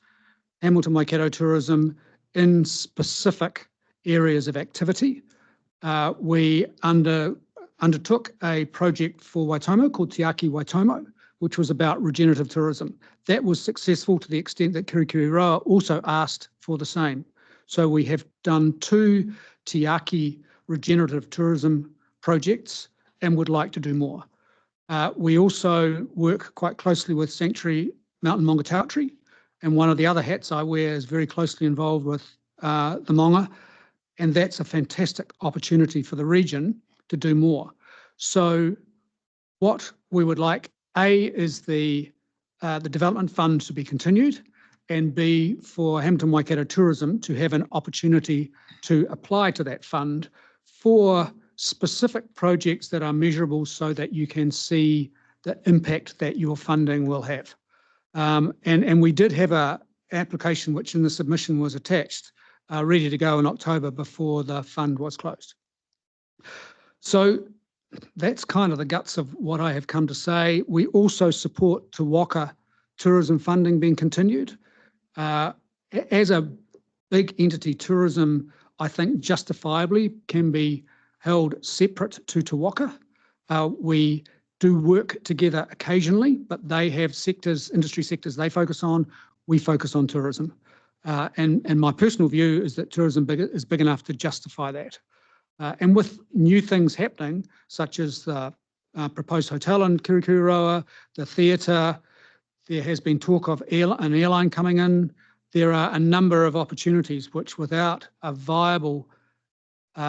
Hamilton Waikato tourism in specific areas of activity. We undertook a project for Waitomo called Te Aki Waitomo, which was about regenerative tourism. That was successful to the extent that Kirikiriroa also asked for the same. So we have done 2 Te Aki regenerative tourism projects and would like to do more. We also work quite closely with Sanctuary Mountain Maungatautari, and one of the other hats I wear is very closely involved with the Maunga And that's a fantastic opportunity for the region to do more. So what we would like, A, is the development fund to be continued, and B, for Hamilton Waikato Tourism to have an opportunity to apply to that fund for specific projects that are measurable so that you can see the impact that your funding will have. And we did have an application which in the submission was attached, ready to go in October before the fund was closed. So that's kind of the guts of what I have come to say. We also support Te Waka tourism funding being continued. As a big entity, tourism, I think justifiably can be held separate to Te Waka. We do work together occasionally, but they have sectors, industry sectors they focus on. We focus on tourism. And my personal view is that tourism is big enough to justify that. And with new things happening, such as the proposed hotel in Kirikuroa, the theatre, there has been talk of an airline coming in. There are a number of opportunities which, without a viable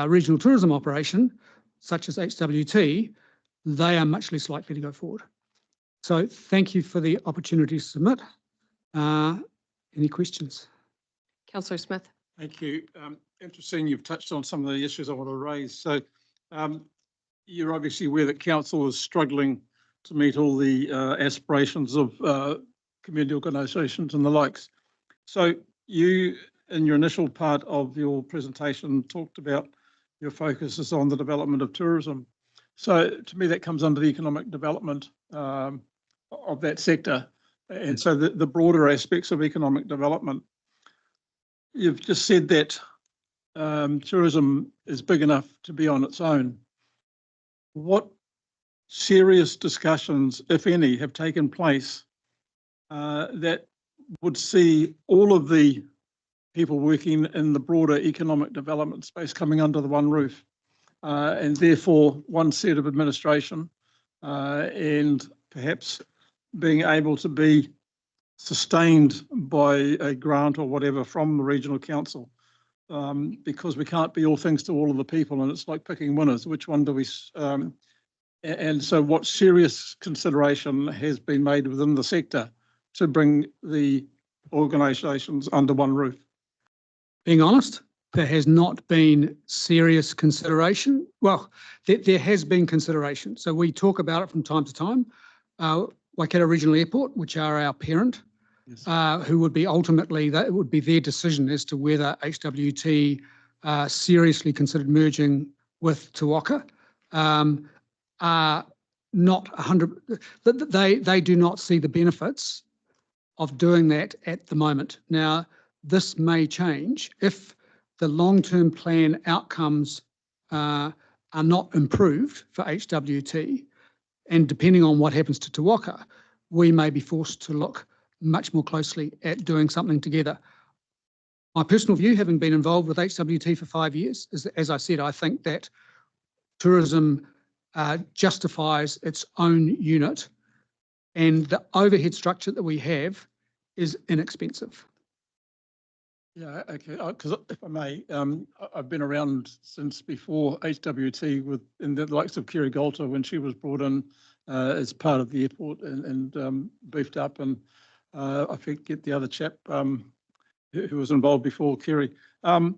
regional tourism operation, such as HWT, they are much less likely to go forward. So thank you for the opportunity to submit. Any questions? Councillor Smith. Thank you. Interesting, you've touched on some of the issues I want to raise. So you're obviously aware that council is struggling to meet all the aspirations of community organisations and the likes. So you, in your initial part of your presentation, talked about your focus is on the development of tourism. So to me, that comes under the economic development of that sector. And so the broader aspects of economic development. You've just said that tourism is big enough to be on its own. What serious discussions, if any, have taken place that would see all of the people working in the broader economic development space coming under the one roof, and therefore one set of administration, and perhaps being able to be sustained by a grant or whatever from the regional council, because we can't be all things to all of the people, and it's like picking winners. Which one do we? And so what serious consideration has been made within the sector to bring the organisations under one roof? Being honest, there has not been serious consideration. Well, there has been consideration. So we talk about it from time to time. Waikato Regional Airport, which are our parent, yes, who would be ultimately, that would be their decision as to whether HWT seriously considered merging with Te Waka, are not 100, they do not see the benefits of doing that at the moment. Now, this may change if the long-term plan outcomes are not improved for HWT, and depending on what happens to Te Waka, we may be forced to look much more closely at doing something together. My personal view, having been involved with HWT for 5 years, is that, as I said, I think that tourism justifies its own unit, and the overhead structure that we have is inexpensive. Yeah, okay, because if I may, I've been around since before HWT with in the likes of Kerry Golter when she was brought in as part of the airport and beefed up, and I forget the other chap who was involved before Kerry. I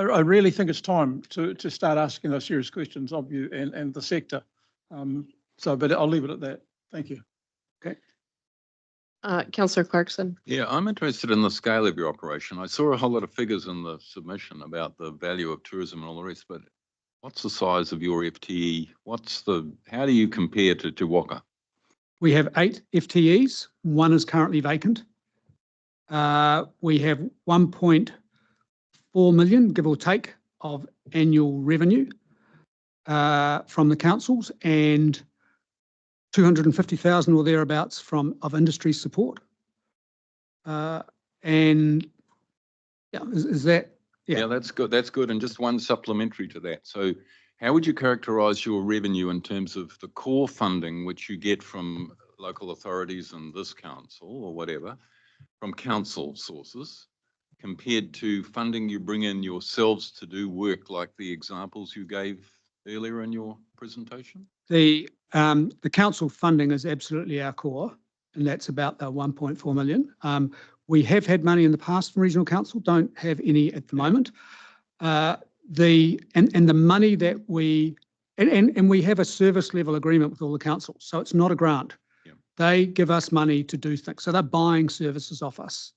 really think it's time to start asking those serious questions of you and the sector. But I'll leave it at that. Thank you. Okay. Councillor Clarkson. Yeah, I'm interested in the scale of your operation. I saw a whole lot of figures in the submission about the value of tourism and all the rest, but what's the size of your FTE? How do you compare to Te Waka? We have 8 FTEs. 1 is currently vacant. We have 1.4 million, give or take, of annual revenue from the councils, and 250,000 or thereabouts of industry support. And yeah, is that? Yeah, that's good. That's good. And just one supplementary to that. So how would you characterise your revenue in terms of the core funding, which you get from local authorities and this council or whatever, from council sources, compared to funding you bring in yourselves to do work like the examples you gave earlier in your presentation? The council funding is absolutely our core, and that's about the 1.4 million. We have had money in the past from regional council, don't have any at the moment. The money that we have a service level agreement with all the councils, so it's not a grant. Yeah. They give us money to do things, so they're buying services off us,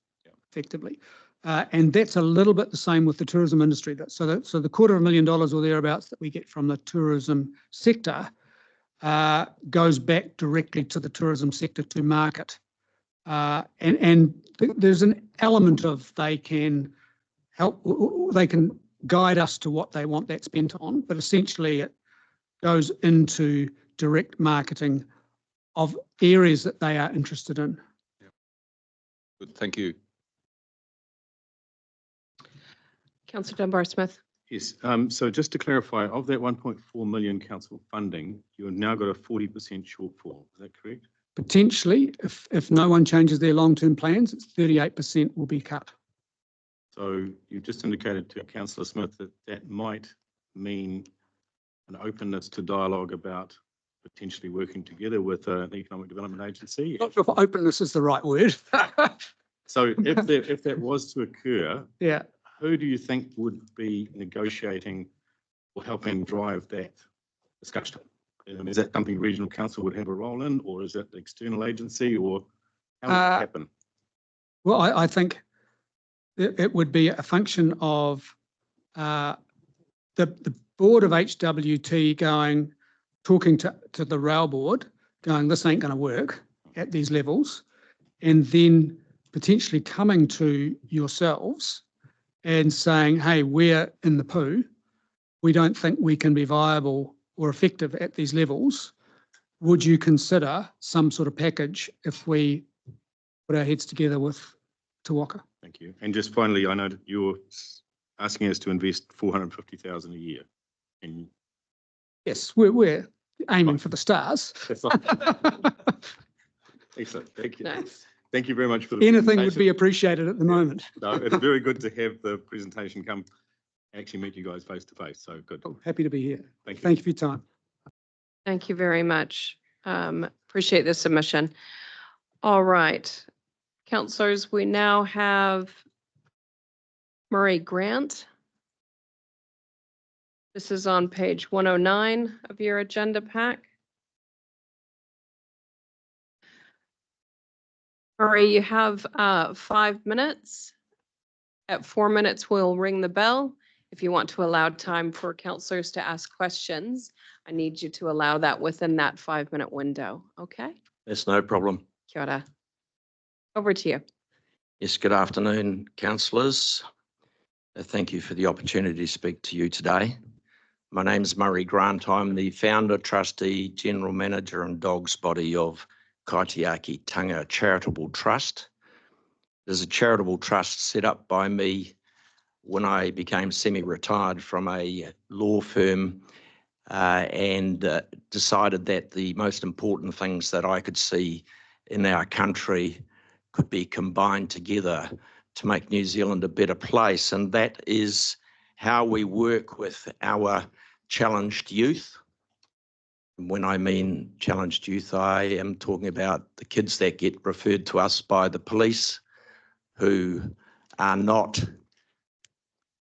effectively. And that's a little bit the same with the tourism industry. So the $250,000 or thereabouts that we get from the tourism sector goes back directly to the tourism sector to market. And there's an element of they can help, they can guide us to what they want that spent on, but essentially it goes into direct marketing of areas that they are interested in. Yeah. Good, thank you. Councillor Dunbar-Smith. Yes, so just to clarify, of that 1.4 million council funding, you've now got a 40% shortfall, is that correct? Potentially, if no one changes their long-term plans, it's 38% will be cut. So you just indicated to Councillor Smith that that might mean an openness to dialogue about potentially working together with an economic development agency. Not sure if openness is the right word. So if that was to occur, yeah, who do you think would be negotiating or helping drive that discussion? Is that something regional council would have a role in, or is that the external agency, or how would it happen? Well, I think it would be a function of the board of HWT talking to the rail board, going, this ain't going to work at these levels, and then potentially coming to yourselves and saying, hey, we're in the poo. We don't think we can be viable or effective at these levels. Would you consider some sort of package if we put our heads together with Te Waka? Thank you. And just finally, I know that you're asking us to invest 450,000 a year. And yes, we're aiming for the stars. Excellent. Thank you. Nice. Thank you very much for the Anything would be appreciated at the moment. No, it's very good to have the presentation come actually meet you guys face to face. So good. Oh, happy to be here. Thank you. Thank you for your time. Thank you very much. Appreciate the submission. All right, councillors, we now have Murray Grant. This is on page 109 of your agenda pack. Murray, you have 5 minutes. At 4 minutes, we'll ring the bell. If you want to allow time for councillors to ask questions, I need you to allow that within that 5-minute window, okay? That's no problem. Kia ora. Over to you. Yes, good afternoon, councillors. Thank you for the opportunity to speak to you today. My name is Murray Grant. I'm the founder, trustee, general manager and dogs body of Kaitiaki Tanga Charitable Trust. There's a charitable trust set up by me when I became semi-retired from a law firm and decided that the most important things that I could see in our country could be combined together to make New Zealand a better place. And that is how we work with our challenged youth. When I mean challenged youth, I am talking about the kids that get referred to us by the police who are not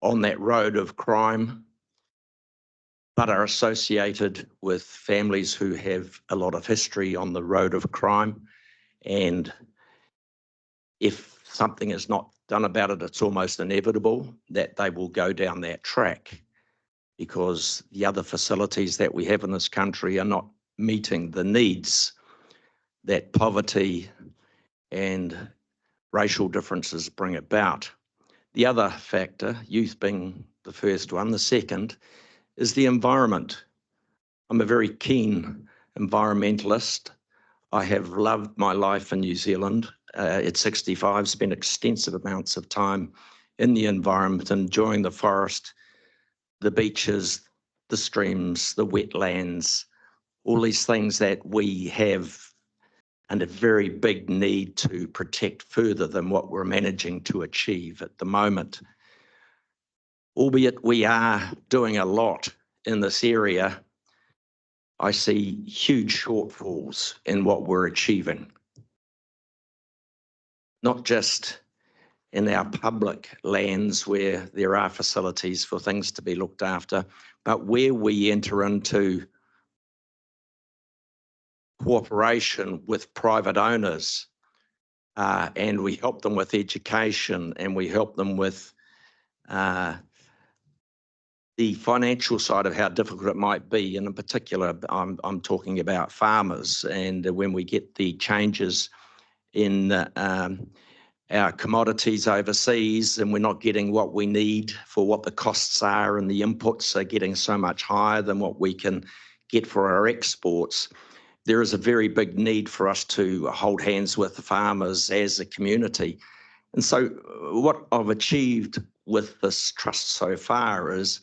on that road of crime, but are associated with families who have a lot of history on the road of crime. And if something is not done about it, it's almost inevitable that they will go down that track, because the other facilities that we have in this country are not meeting the needs that poverty and racial differences bring about. The other factor, youth being the first one, the second is the environment. I'm a very keen environmentalist. I have loved my life in New Zealand. At 65, spent extensive amounts of time in the environment, enjoying the forest, the beaches, the streams, the wetlands, all these things that we have and a very big need to protect further than what we're managing to achieve at the moment. Albeit we are doing a lot in this area, I see huge shortfalls in what we're achieving. Not just in our public lands where there are facilities for things to be looked after, but where we enter into cooperation with private owners, and we help them with education, and we help them with the financial side of how difficult it might be. And in particular, I'm talking about farmers, and when we get the changes in our commodities overseas and we're not getting what we need for what the costs are, and the inputs are getting so much higher than what we can get for our exports, there is a very big need for us to hold hands with the farmers as a community. And so what I've achieved with this trust so far is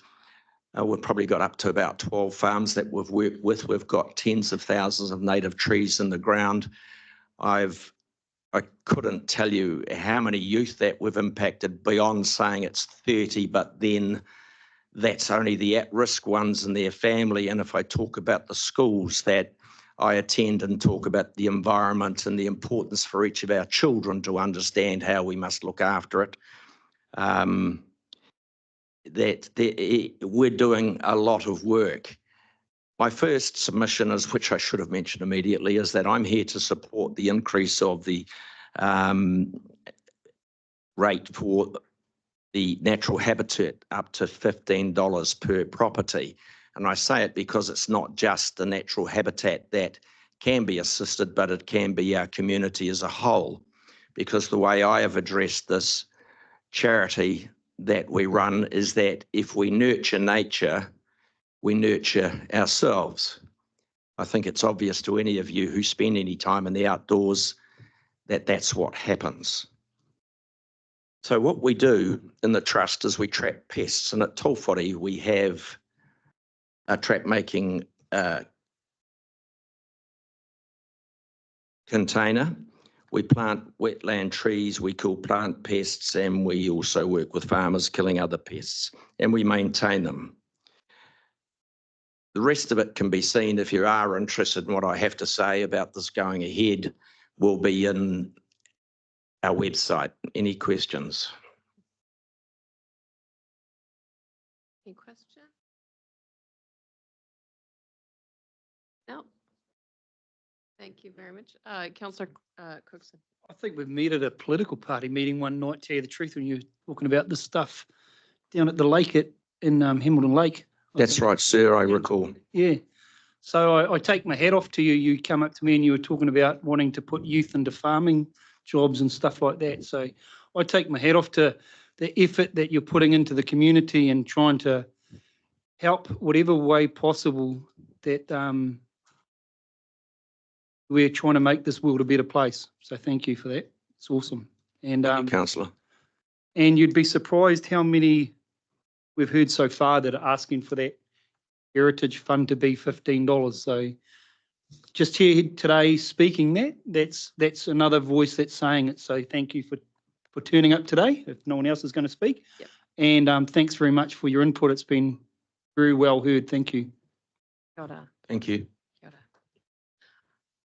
we've probably got up to about 12 farms that we've worked with. We've got tens of thousands of native trees in the ground. I couldn't tell you how many youth that we've impacted beyond saying it's 30, but then that's only the at-risk ones and their family. And if I talk about the schools that I attend and talk about the environment and the importance for each of our children to understand how we must look after it, we're doing a lot of work. My first submission is, which I should have mentioned immediately, is that I'm here to support the increase of the rate for the natural habitat up to $15 per property. And I say it because it's not just the natural habitat that can be assisted, but it can be our community as a whole. Because the way I have addressed this charity that we run is that if we nurture nature, we nurture ourselves. I think it's obvious to any of you who spend any time in the outdoors that that's what happens. So what we do in the trust is we trap pests, and at Tolwhori we have a trap making container. We plant wetland trees, we kill plant pests, and we also work with farmers killing other pests, and we maintain them. The rest of it can be seen, if you are interested in what I have to say about this going ahead, will be in our website. Any questions? Any questions? No. Thank you very much. Councillor Cookson. I think we've met at a political party meeting one night, to tell you the truth, when you were talking about this stuff down at the lake in Hamilton Lake. That's right, sir, I recall. Yeah. So I take my hat off to you. You come up to me and you were talking about wanting to put youth into farming jobs and stuff like that. So I take my hat off to the effort that you're putting into the community and trying to help whatever way possible that we're trying to make this world a better place. So thank you for that. It's awesome. And Councillor. And you'd be surprised how many we've heard so far that are asking for that heritage fund to be $15. So just here today speaking that's another voice that's saying it. So thank you for turning up today, if no one else is going to speak. Yep. And thanks very much for your input. It's been very well heard. Thank you. Kia ora. Thank you. Kia ora.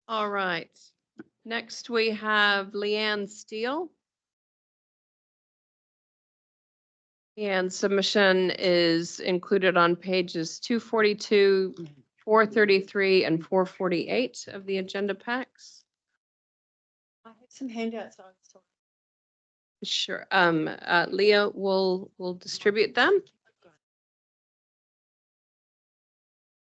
All right. Next we have Leanne Steel. And submission is included on pages 242, 433, and 448 of the agenda packs. I have some handouts. Sure. Leah will distribute them.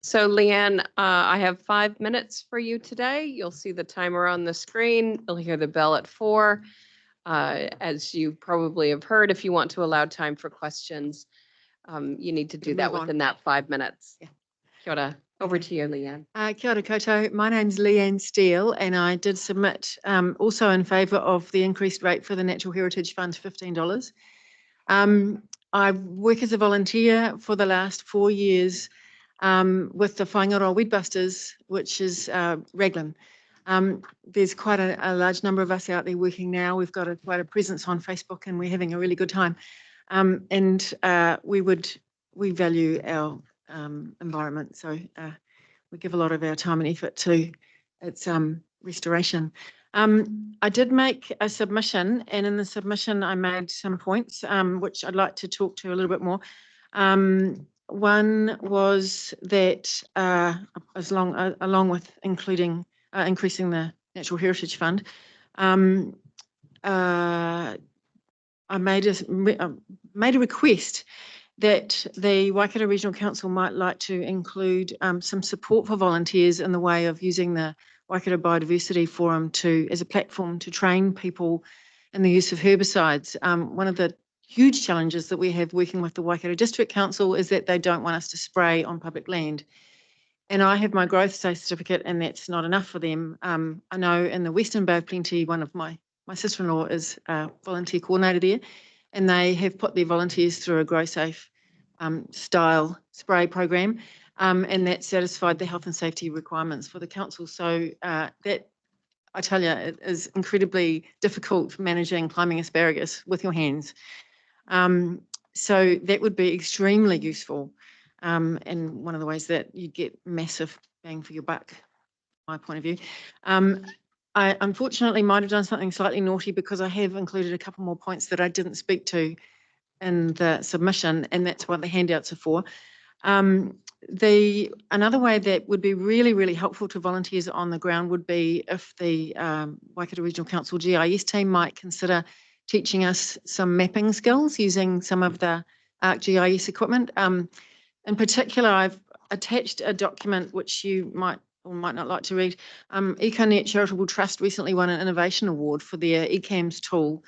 So Leanne, I have 5 minutes for you today. You'll see the timer on the screen. You'll hear the bell at 4. As you probably have heard, if you want to allow time for questions, you need to do that within that 5 minutes. Yeah. Kia ora. Over to you, Leanne. Kia ora koutou. My name's Leanne Steel, and I did submit also in favour of the increased rate for the Natural Heritage Fund to $15. I work as a volunteer for the last 4 years with the Whaingaroa Weedbusters, which is Raglan. There's quite a large number of us out there working now. We've got quite a presence on Facebook and we're having a really good time. We value our environment, so we give a lot of our time and effort to its restoration. I did make a submission, and in the submission I made some points which I'd like to talk to a little bit more. One was that along with including increasing the Natural Heritage Fund, I made a request that the Waikato Regional Council might like to include some support for volunteers in the way of using the Waikato Biodiversity Forum as a platform to train people in the use of herbicides. One of the huge challenges that we have working with the Waikato District Council is that they don't want us to spray on public land. And I have my growth certificate and that's not enough for them. I know in the Western Bay of Plenty, one of my sister-in-law is a volunteer coordinator there, and they have put their volunteers through a Grow Safe style spray program, and that satisfied the health and safety requirements for the council. So that, I tell you, it is incredibly difficult managing climbing asparagus with your hands. So that would be extremely useful, and one of the ways that you get massive bang for your buck, my point of view. I unfortunately might have done something slightly naughty because I have included a couple more points that I didn't speak to in the submission, and that's what the handouts are for. Another way that would be really, really helpful to volunteers on the ground would be if the Waikato Regional Council GIS team might consider teaching us some mapping skills using some of the ArcGIS equipment. In particular, I've attached a document which you might or might not like to read. EcoNet Charitable Trust recently won an innovation award for their eCams tool.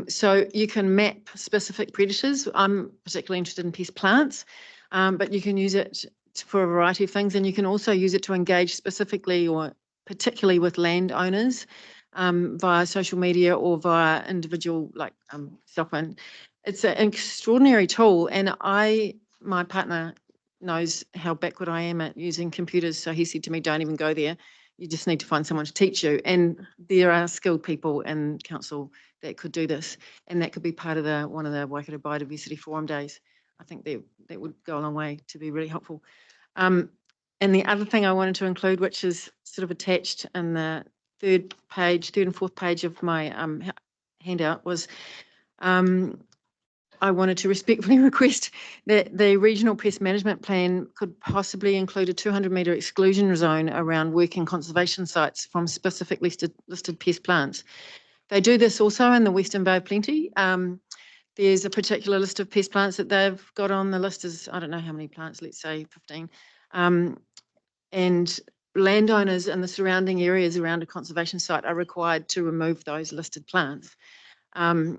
So you can map specific predators. I'm particularly interested in pest plants, but you can use it for a variety of things, and you can also use it to engage specifically or particularly with landowners via social media or via individual cell phone. It's an extraordinary tool, and my partner knows how backward I am at using computers, so he said to me, don't even go there. You just need to find someone to teach you. And there are skilled people in council that could do this, and that could be part of one of the Waikato Biodiversity Forum days. I think that would go a long way to be really helpful. And the other thing I wanted to include, which is sort of attached in the third and fourth page of my handout, was I wanted to respectfully request that the regional pest management plan could possibly include a 200-metre exclusion zone around working conservation sites from specific listed pest plants. They do this also in the Western Bay of Plenty. There's a particular list of pest plants that they've got on the list as, I don't know how many plants, let's say 15. And landowners in the surrounding areas around a conservation site are required to remove those listed plants. So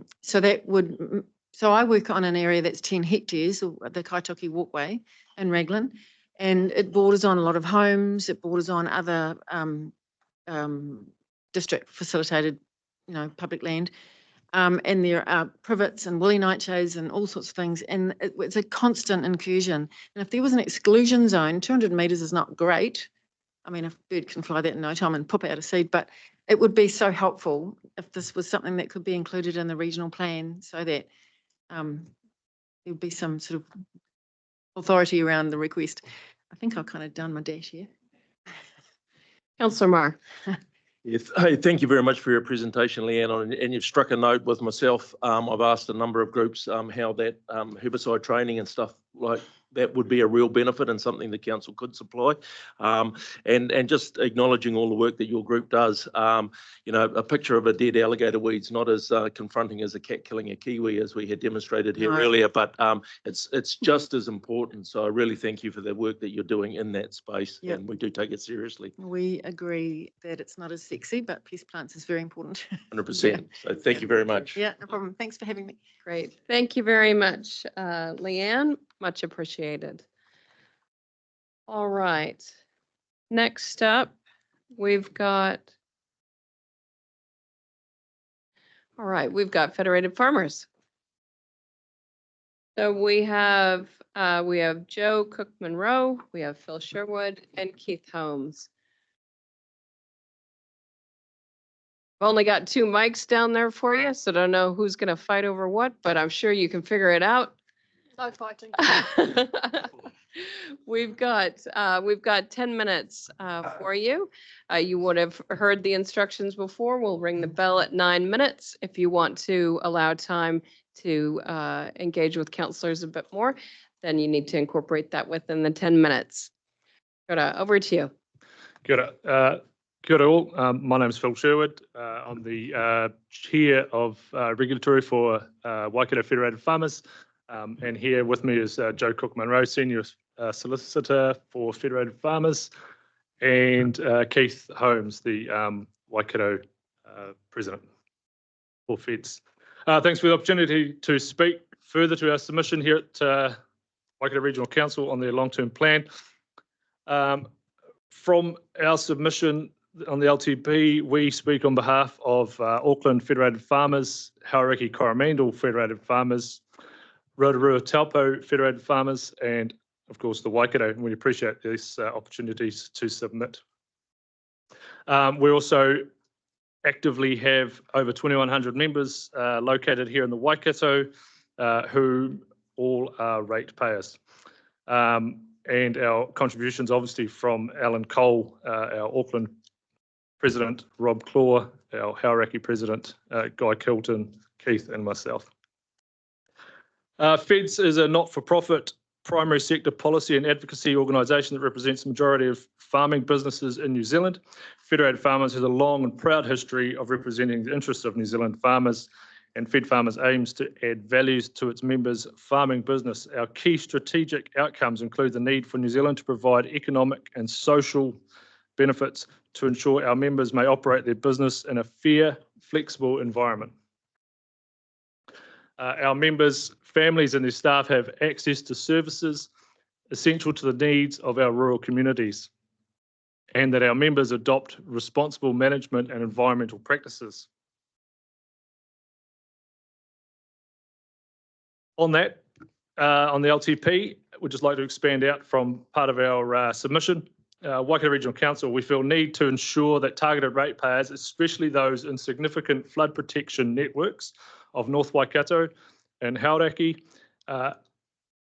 I work on an area that's 10 hectares, the Kaitoki Walkway in Raglan, and it borders on a lot of homes. It borders on other district facilitated, public land. And there are privets and woolly nightshades and all sorts of things. And it's a constant incursion. And if there was an exclusion zone, 200 metres is not great. I mean, a bird can fly that in no time and pop out a seed, but it would be so helpful if this was something that could be included in the regional plan so that there would be some sort of authority around the request. I think I've kind of done my dash here. Councillor Marr. Yes. Hey, thank you very much for your presentation, Leanne, and you've struck a note with myself. I've asked a number of groups how that herbicide training and stuff like that would be a real benefit and something the council could supply. And just acknowledging all the work that your group does. A picture of a dead alligator weed's not as confronting as a cat killing a kiwi, as we had demonstrated here earlier, but it's just as important. So I really thank you for the work that you're doing in that space, and we do take it seriously. We agree that it's not as sexy, but pest plants is very important. 100%. So thank you very much. Yeah, no problem. Thanks for having me. Great. Thank you very much, Leanne. Much appreciated. All right. Next up, we've got Federated Farmers. So we have Joe Cook-Munro, we have Phil Sherwood, and Keith Holmes. I've only got 2 mics down there for you, so don't know who's going to fight over what, but I'm sure you can figure it out. No fighting. We've got 10 minutes for you. You would have heard the instructions before. We'll ring the bell at 9 minutes. If you want to allow time to engage with councillors a bit more, then you need to incorporate that within the 10 minutes. Over to you. Kia ora all. My name is Phil Sherwood. I'm the chair of regulatory for Waikato Federated Farmers. And here with me is Joe Cook-Munro, senior solicitor for Federated Farmers, and Keith Holmes, the Waikato president for Feds. Thanks for the opportunity to speak further to our submission here at Waikato Regional Council on their long-term plan. From our submission on the LTP, we speak on behalf of Auckland Federated Farmers, Hauraki-Coromandel Federated Farmers, Rotorua Taupo Federated Farmers, and of course the Waikato, and we appreciate these opportunities to submit. We also actively have over 2,100 members located here in the Waikato who all are ratepayers. And our contributions obviously from Alan Cole, our Auckland President, Rob Claw, our Hauraki President, Guy Kilton, Keith and myself. Feds is a not-for-profit primary sector policy and advocacy organisation that represents the majority of farming businesses in New Zealand. Federated Farmers has a long and proud history of representing the interests of New Zealand farmers, and Fed Farmers aims to add values to its members' farming business. Our key strategic outcomes include the need for New Zealand to provide economic and social benefits to ensure our members may operate their business in a fair, flexible environment. Our members, families and their staff have access to services essential to the needs of our rural communities, and that our members adopt responsible management and environmental practices. On that, on the LTP, we'd just like to expand out from part of our submission. Waikato Regional Council, we feel need to ensure that targeted ratepayers, especially those in significant flood protection networks of North Waikato and Hauraki,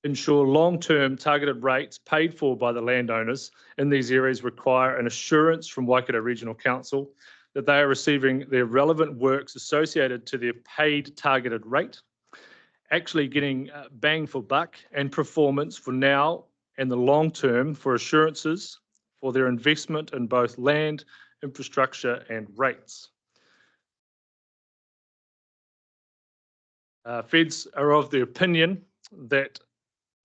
ensure long-term targeted rates paid for by the landowners in these areas require an assurance from Waikato Regional Council that they are receiving their relevant works associated to their paid targeted rate, actually getting bang for buck and performance for now and the long term for assurances for their investment in both land, infrastructure and rates. Feds are of the opinion that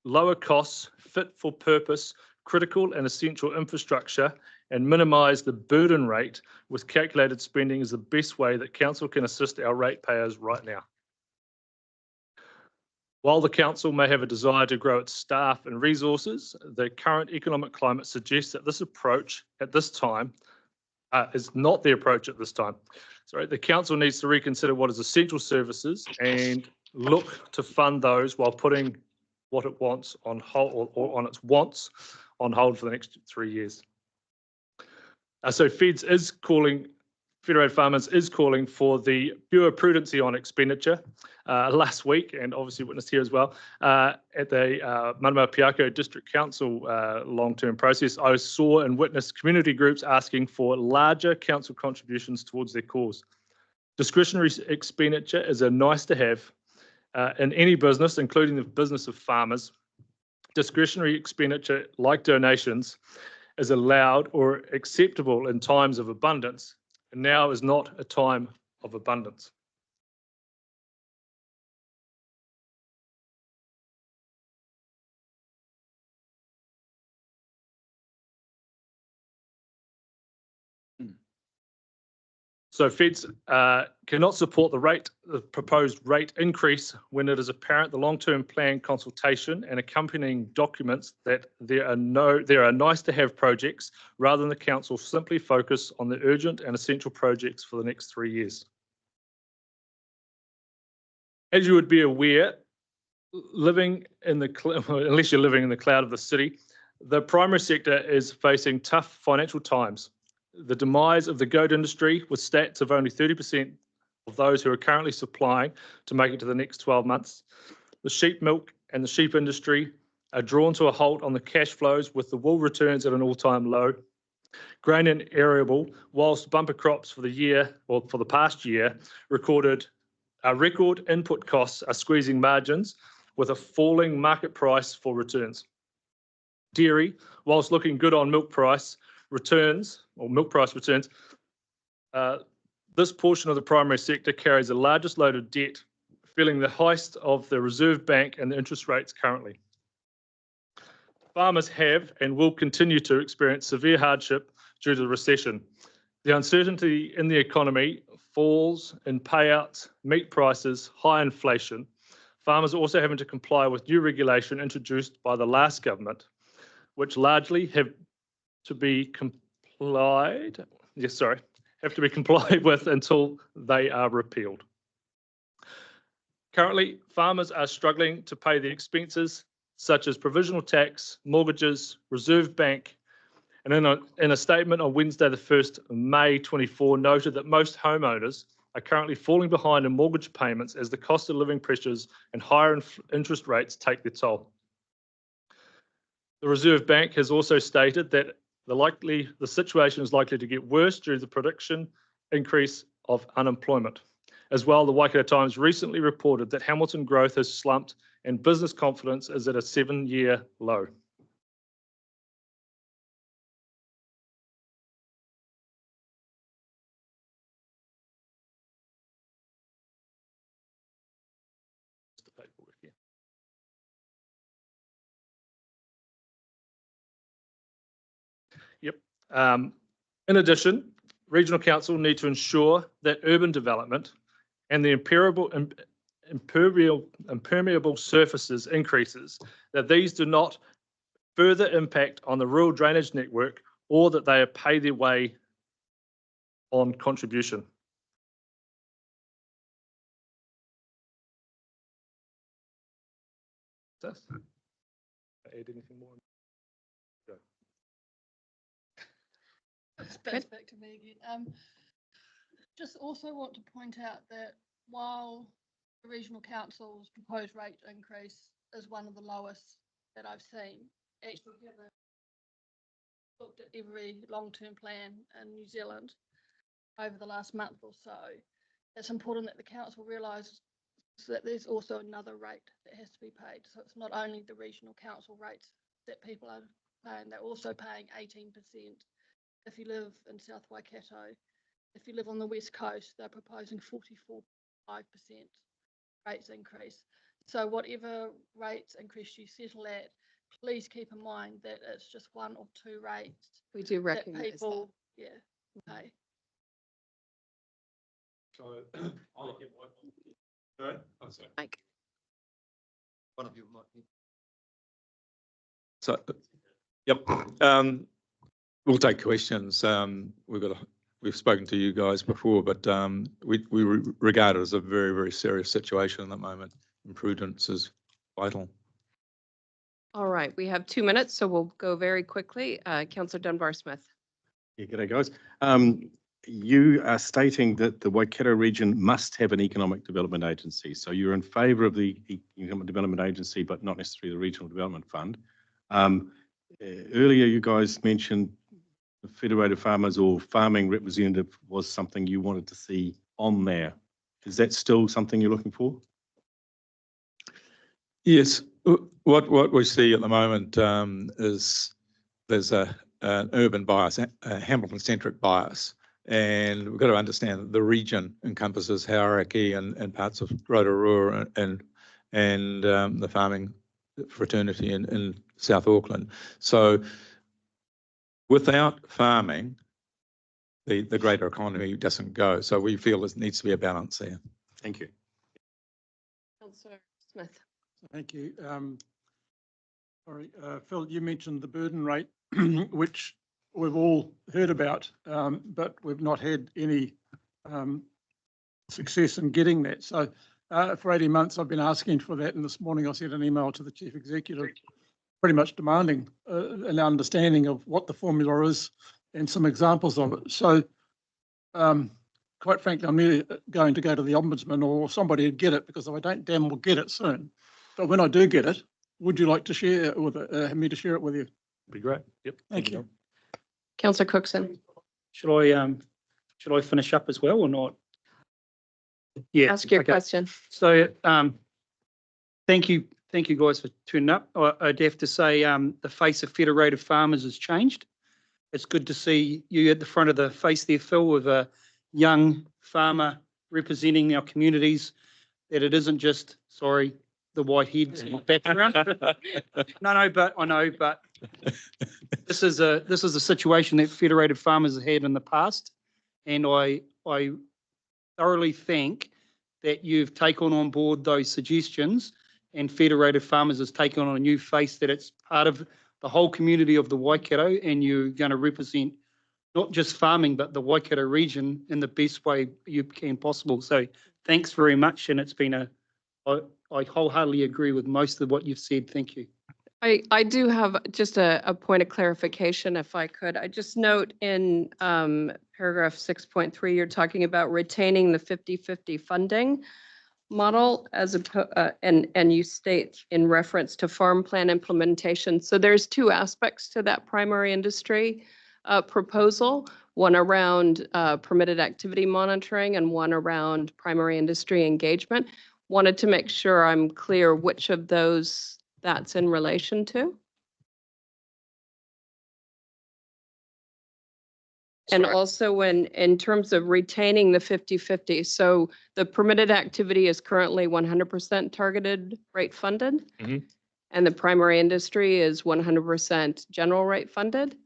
lower costs, fit for purpose, critical and essential infrastructure and minimise the burden rate with calculated spending is the best way that Council can assist our ratepayers right now. While the Council may have a desire to grow its staff and resources, the current economic climate suggests that this approach at this time is not the approach at this time. Sorry, the Council needs to reconsider what is essential services and look to fund those while putting what it wants on hold or on its wants on hold for the next 3 years. So Federated Farmers is calling for the pure prudency on expenditure. Last week, and obviously witnessed here as well, at the Manama Piako District Council long-term process, I saw and witnessed community groups asking for larger council contributions towards their cause. Discretionary expenditure is a nice to have in any business, including the business of farmers. Discretionary expenditure, like donations, is allowed or acceptable in times of abundance, and now is not a time of abundance. So Feds cannot support the proposed rate increase when it is apparent the long-term plan consultation and accompanying documents that there are nice to have projects rather than the Council simply focus on the urgent and essential projects for the next 3 years. As you would be aware, unless you're living in the cloud of the city, the primary sector is facing tough financial times. the demise of the goat industry with stats of only 30% of those who are currently supplying to make it to the next 12 months. The sheep milk and the sheep industry are drawn to a halt on the cash flows with the wool returns at an all-time low. Grain and arable, whilst bumper crops for the year, or for the past year, record input costs are squeezing margins with a falling market price for returns. Dairy, whilst looking good on milk price returns, this portion of the primary sector carries the largest load of debt, feeling the highest of the Reserve Bank and the interest rates currently. Farmers have and will continue to experience severe hardship due to the recession. The uncertainty in the economy, falls in payouts, meat prices, high inflation. Farmers are also having to comply with new regulation introduced by the last government, which largely have to be complied with until they are repealed. Currently, farmers are struggling to pay the expenses such as provisional tax, mortgages, Reserve Bank, and in a statement on Wednesday, the 1st of May 24, noted that most homeowners are currently falling behind in mortgage payments as the cost of living pressures and higher interest rates take their toll. The Reserve Bank has also stated that the situation is likely to get worse due to the prediction increase of unemployment. As well, the Waikato Times recently reported that Hamilton growth has slumped and business confidence is at a 7-year low. In addition, Regional Council need to ensure that urban development and the impermeable surfaces increases, that these do not further impact on the rural drainage network or that they pay their way on contribution. Add anything more? Back to me again. Just also want to point out that while the Regional Council's proposed rate increase is one of the lowest that I've seen, actually having looked at every long-term plan in New Zealand over the last month or so, it's important that the council realises that there's also another rate that has to be paid. So it's not only the Regional Council rates that people are paying, they're also paying 18%. If you live in South Waikato, if you live on the West Coast, they're proposing 44.5% rates increase. So whatever rates increase you settle at, please keep in mind that it's just one or two rates. We do recognize that. People, yeah, pay. So I'll get one. Right. Oh, sorry. Mike. One of you might be. So, yep. We'll take questions. We've spoken to you guys before, but we regard it as a very, very serious situation at the moment. And prudence is vital. All right, we have 2 minutes, so we'll go very quickly. Councillor Dunbar-Smith. Yeah, g'day guys. You are stating that the Waikato region must have an economic development agency. So you're in favour of the economic development agency, but not necessarily the regional development fund. Earlier, you guys mentioned the Federated Farmers or farming representative was something you wanted to see on there. Is that still something you're looking for? Yes. What we see at the moment is there's an urban bias, a Hamilton-centric bias. And we've got to understand that the region encompasses Hauraki and parts of Rotorua and the farming fraternity in South Auckland. So without farming, the greater economy doesn't go. So we feel there needs to be a balance there. Thank you. Councillor Smith. Thank you. Sorry, Phil, you mentioned the burden rate, which we've all heard about, but we've not had any success in getting that. So for 18 months, I've been asking for that. And this morning I sent an email to the Chief Executive pretty much demanding an understanding of what the formula is and some examples of it. So quite frankly, I'm nearly going to go to the Ombudsman or somebody to get it, because if I don't, damn well get it soon. But when I do get it, would you like to share it with me to share it with you? Be great. Yep. Thank you. Councillor Cookson, Should I finish up as well or not? Yeah. ask your okay. question. So, thank you guys for turning up. I'd have to say, the face of Federated Farmers has changed. It's good to see you at the front of the face there, Phil, with a young farmer representing our communities, that it isn't just, sorry, the white heads in the background. No, but I know, but this is a situation that Federated Farmers have had in the past, and I thoroughly think that you've taken on board those suggestions, and Federated Farmers has taken on a new face, that it's part of the whole community of the Waikato, and you're going to represent not just farming, but the Waikato region in the best way you can possible. So thanks very much. And it's been I wholeheartally agree with most of what you've said. Thank you. I do have just a point of clarification, if I could. I just note in paragraph 6.3, you're talking about retaining the 50-50 funding model and you state in reference to farm plan implementation. So there's two aspects to that primary industry proposal, one around permitted activity monitoring and one around primary industry engagement. Wanted to make sure I'm clear which of those that's in relation to. And also in terms of retaining the 50-50, so the permitted activity is currently 100% targeted rate funded, and the primary industry is 100% general rate funded.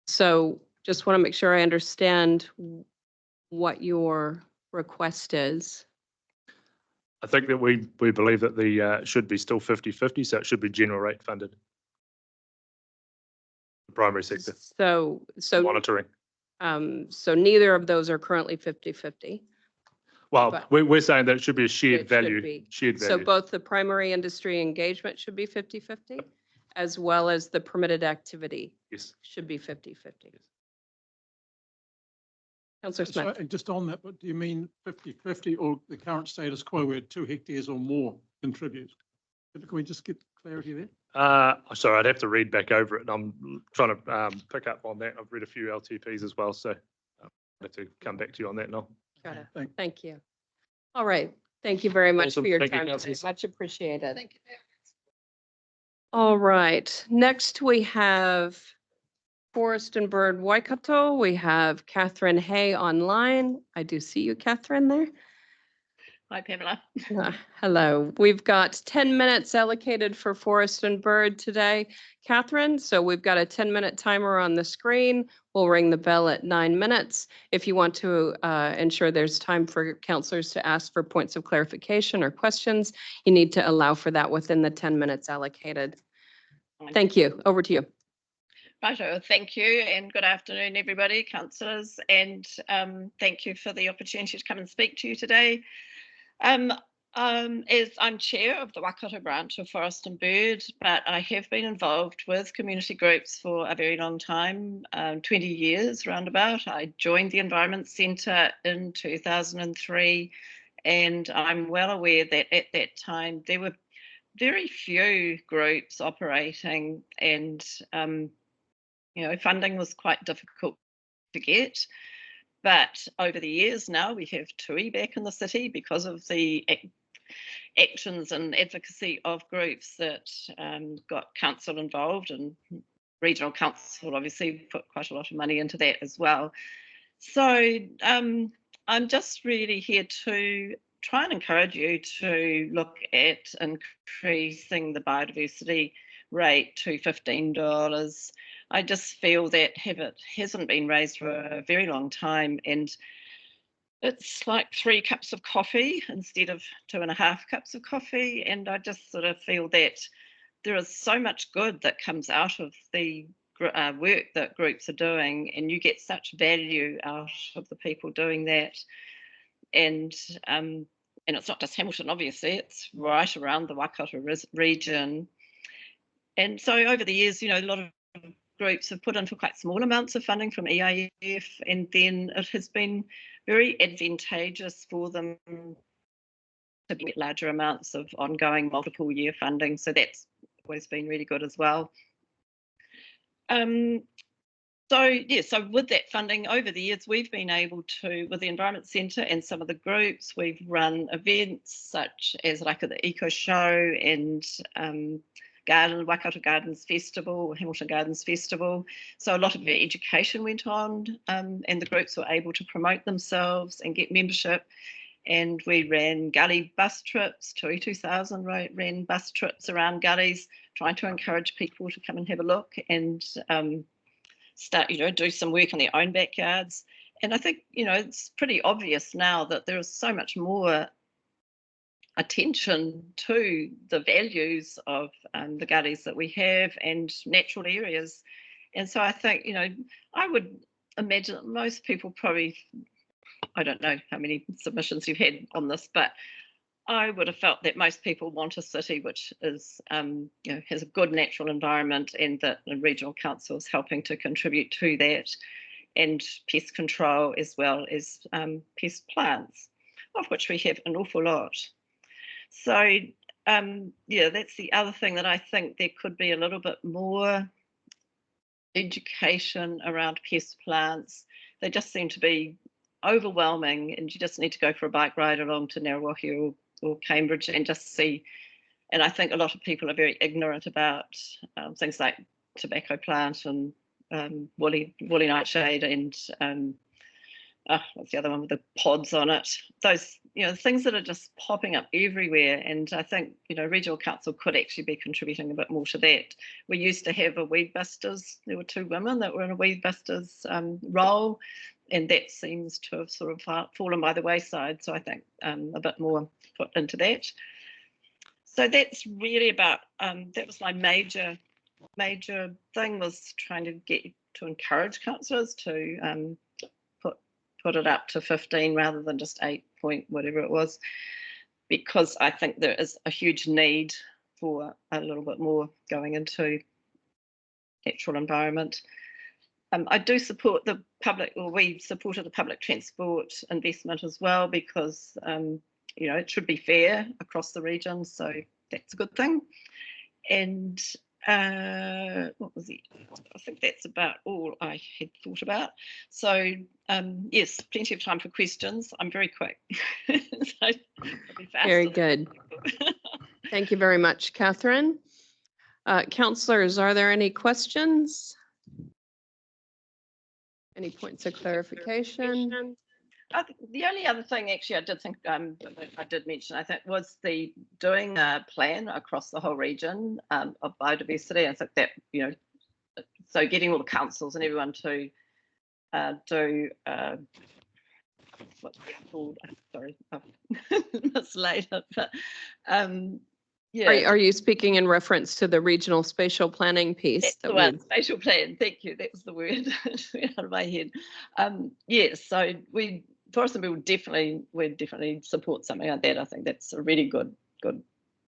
So just want to make sure I understand what your request is. I think that we believe that the should be still 50-50, so it should be general rate funded. The primary sector. So monitoring. So neither of those are currently 50-50. Well, we're saying that it should be a shared value. Shared value. So both the primary industry engagement should be 50-50, as well as the permitted activity. Yes. Should be 50-50. Councillor Smith. So, just on that, but do you mean 50-50 or the current status quo where 2 hectares or more contribute? Can we just get clarity there? Sorry, I'd have to read back over it. I'm trying to pick up on that. I've read a few LTPs as well, so I'll have to come back to you on that now. Got it. Thank you. All right. Thank you very much Awesome. for your Thank you, time today. councillors. Much appreciated. Thank you. All right. Next we have Forest and Bird Waikato. We have Katherine Hay online. I do see you, Katherine, there. Hi, Pamela. Hello. We've got 10 minutes allocated for Forest and Bird today, Katherine. So we've got a 10-minute timer on the screen. We'll ring the bell at 9 minutes. If you want to ensure there's time for councillors to ask for points of clarification or questions, you need to allow for that within the 10 minutes allocated. Thank you. Over to you. Righto, thank you, and good afternoon, everybody, councillors, and thank you for the opportunity to come and speak to you today. As I'm chair of the Waikato branch of Forest and Bird, but I have been involved with community groups for a very long time, 20 years roundabout. I joined the Environment Centre in 2003, and I'm well aware that at that time there were very few groups operating, and funding was quite difficult to get. But over the years now, we have TUI back in the city because of the actions and advocacy of groups that got council involved, and regional council obviously put quite a lot of money into that as well. So I'm just really here to try and encourage you to look at increasing the biodiversity rate to $15. I just feel that it hasn't been raised for a very long time, and it's like 3 cups of coffee instead of 2.5 cups of coffee. And I just sort of feel that there is so much good that comes out of the work that groups are doing, and you get such value out of the people doing that. And it's not just Hamilton, obviously, it's right around the Waikato region. And so over the years, a lot of groups have put in for quite small amounts of funding from EIF, and then it has been very advantageous for them to get larger amounts of ongoing multiple year funding. So that's always been really good as well. So with that funding over the years, we've been able to, with the Environment Centre and some of the groups, we've run events such as like the Eco Show and Waikato Gardens Festival, Hamilton Gardens Festival. So a lot of their education went on, and the groups were able to promote themselves and get membership. And we ran gully bus trips, 2000 ran bus trips around gullies, trying to encourage people to come and have a look and start, do some work in their own backyards. And I think, it's pretty obvious now that there is so much more attention to the values of the gullies that we have and natural areas. And so I think, I would imagine that most people probably, I don't know how many submissions you've had on this, but I would have felt that most people want a city which is, has a good natural environment, and that the regional council is helping to contribute to that, and pest control as well as pest plants, of which we have an awful lot. So, that's the other thing that I think there could be a little bit more education around pest plants. They just seem to be overwhelming, and you just need to go for a bike ride along to Ngaruahi or Cambridge and just see. And I think a lot of people are very ignorant about things like tobacco plant and woolly nightshade and what's the other one with the pods on it? Those, things that are just popping up everywhere. And I think, regional council could actually be contributing a bit more to that. We used to have a weed busters. There were 2 women that were in a weed busters role, and that seems to have sort of fallen by the wayside. So I think a bit more put into that. So that's really about, that was my major thing, was trying to get to encourage councillors to put it up to 15 rather than just 8 point whatever it was, because I think there is a huge need for a little bit more going into natural environment. I do support the public, or we supported the public transport investment as well, because it should be fair across the region, so that's a good thing. And what was it? I think that's about all I had thought about. So yes, plenty of time for questions. I'm very quick. So I'll be faster. Very good. Thank you very much, Katherine. Councillors, are there any questions? Any points of clarification? The only other thing, actually, I did think I did mention, I think, was the doing a plan across the whole region of biodiversity. I think that, so getting all the councils and everyone to do what's it called? Sorry, I've mislaid it. But yeah. Are you speaking in reference to the regional spatial planning piece? That's the one, spatial plan. Thank you. That was the word. It went out of my head. Yes, so Forest and Bill we definitely support something like that. I think that's a really good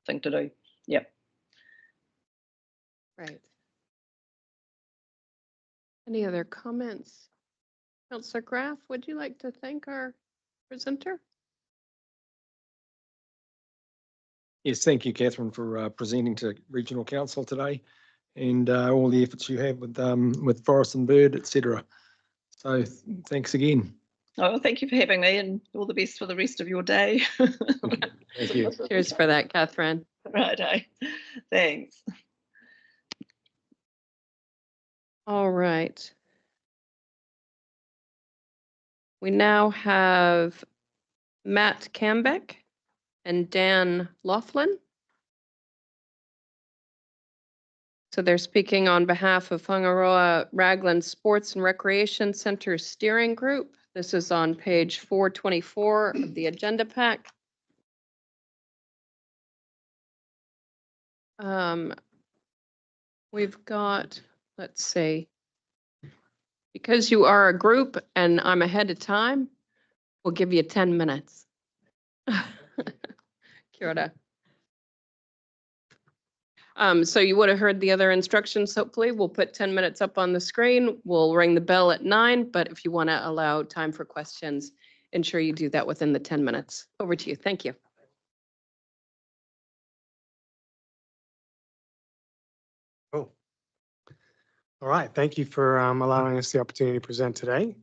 thing to do. Yep. Right. Any other comments? Councillor Graf, would you like to thank our presenter? Yes, thank you, Katherine, for presenting to Regional Council today, and all the efforts you have with Forest and Bird, etc. So thanks again. Oh, thank you for having me, and all the best for the rest of your day. Thank you. Cheers for that, Katherine. Righto. Thanks. All right. We now have Matt Kambic and Dan Lofland. So they're speaking on behalf of Whaingaroa Raglan Sports and Recreation Center Steering Group. This is on page 424 of the agenda pack. We've got, let's see, because you are a group and I'm ahead of time, we'll give you 10 minutes. Kia ora. So you would have heard the other instructions, hopefully. We'll put 10 minutes up on the screen. We'll ring the bell at 9, but if you want to allow time for questions, ensure you do that within the 10 minutes. Over to you. Thank you. Cool. All right, thank you for allowing us the opportunity to present today.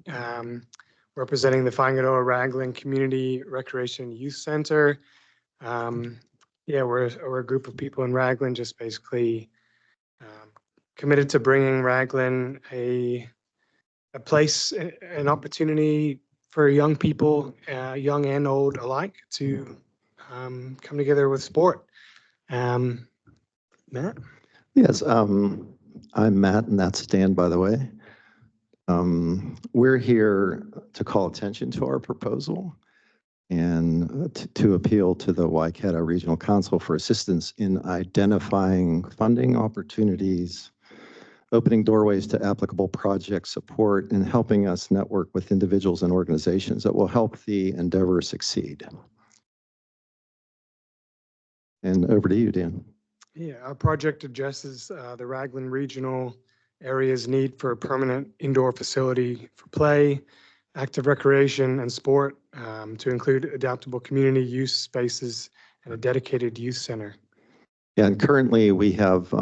Representing the Whaingaroa Raglan Community Recreation Youth Center. Yeah, we're a group of people in Raglan, just basically committed to bringing Raglan a place, an opportunity for young people, young and old alike, to come together with sport. Matt? Yes, I'm Matt, and that's Dan, by the way. We're here to call attention to our proposal and to appeal to the Waikato Regional Council for assistance in identifying funding opportunities, opening doorways to applicable project support, and helping us network with individuals and organizations that will help the endeavor succeed. And over to you, Dan. Yeah, our project addresses the Raglan Regional area's need for a permanent indoor facility for play, active recreation, and sport, to include adaptable community use spaces and a dedicated youth center. Yeah, and currently we have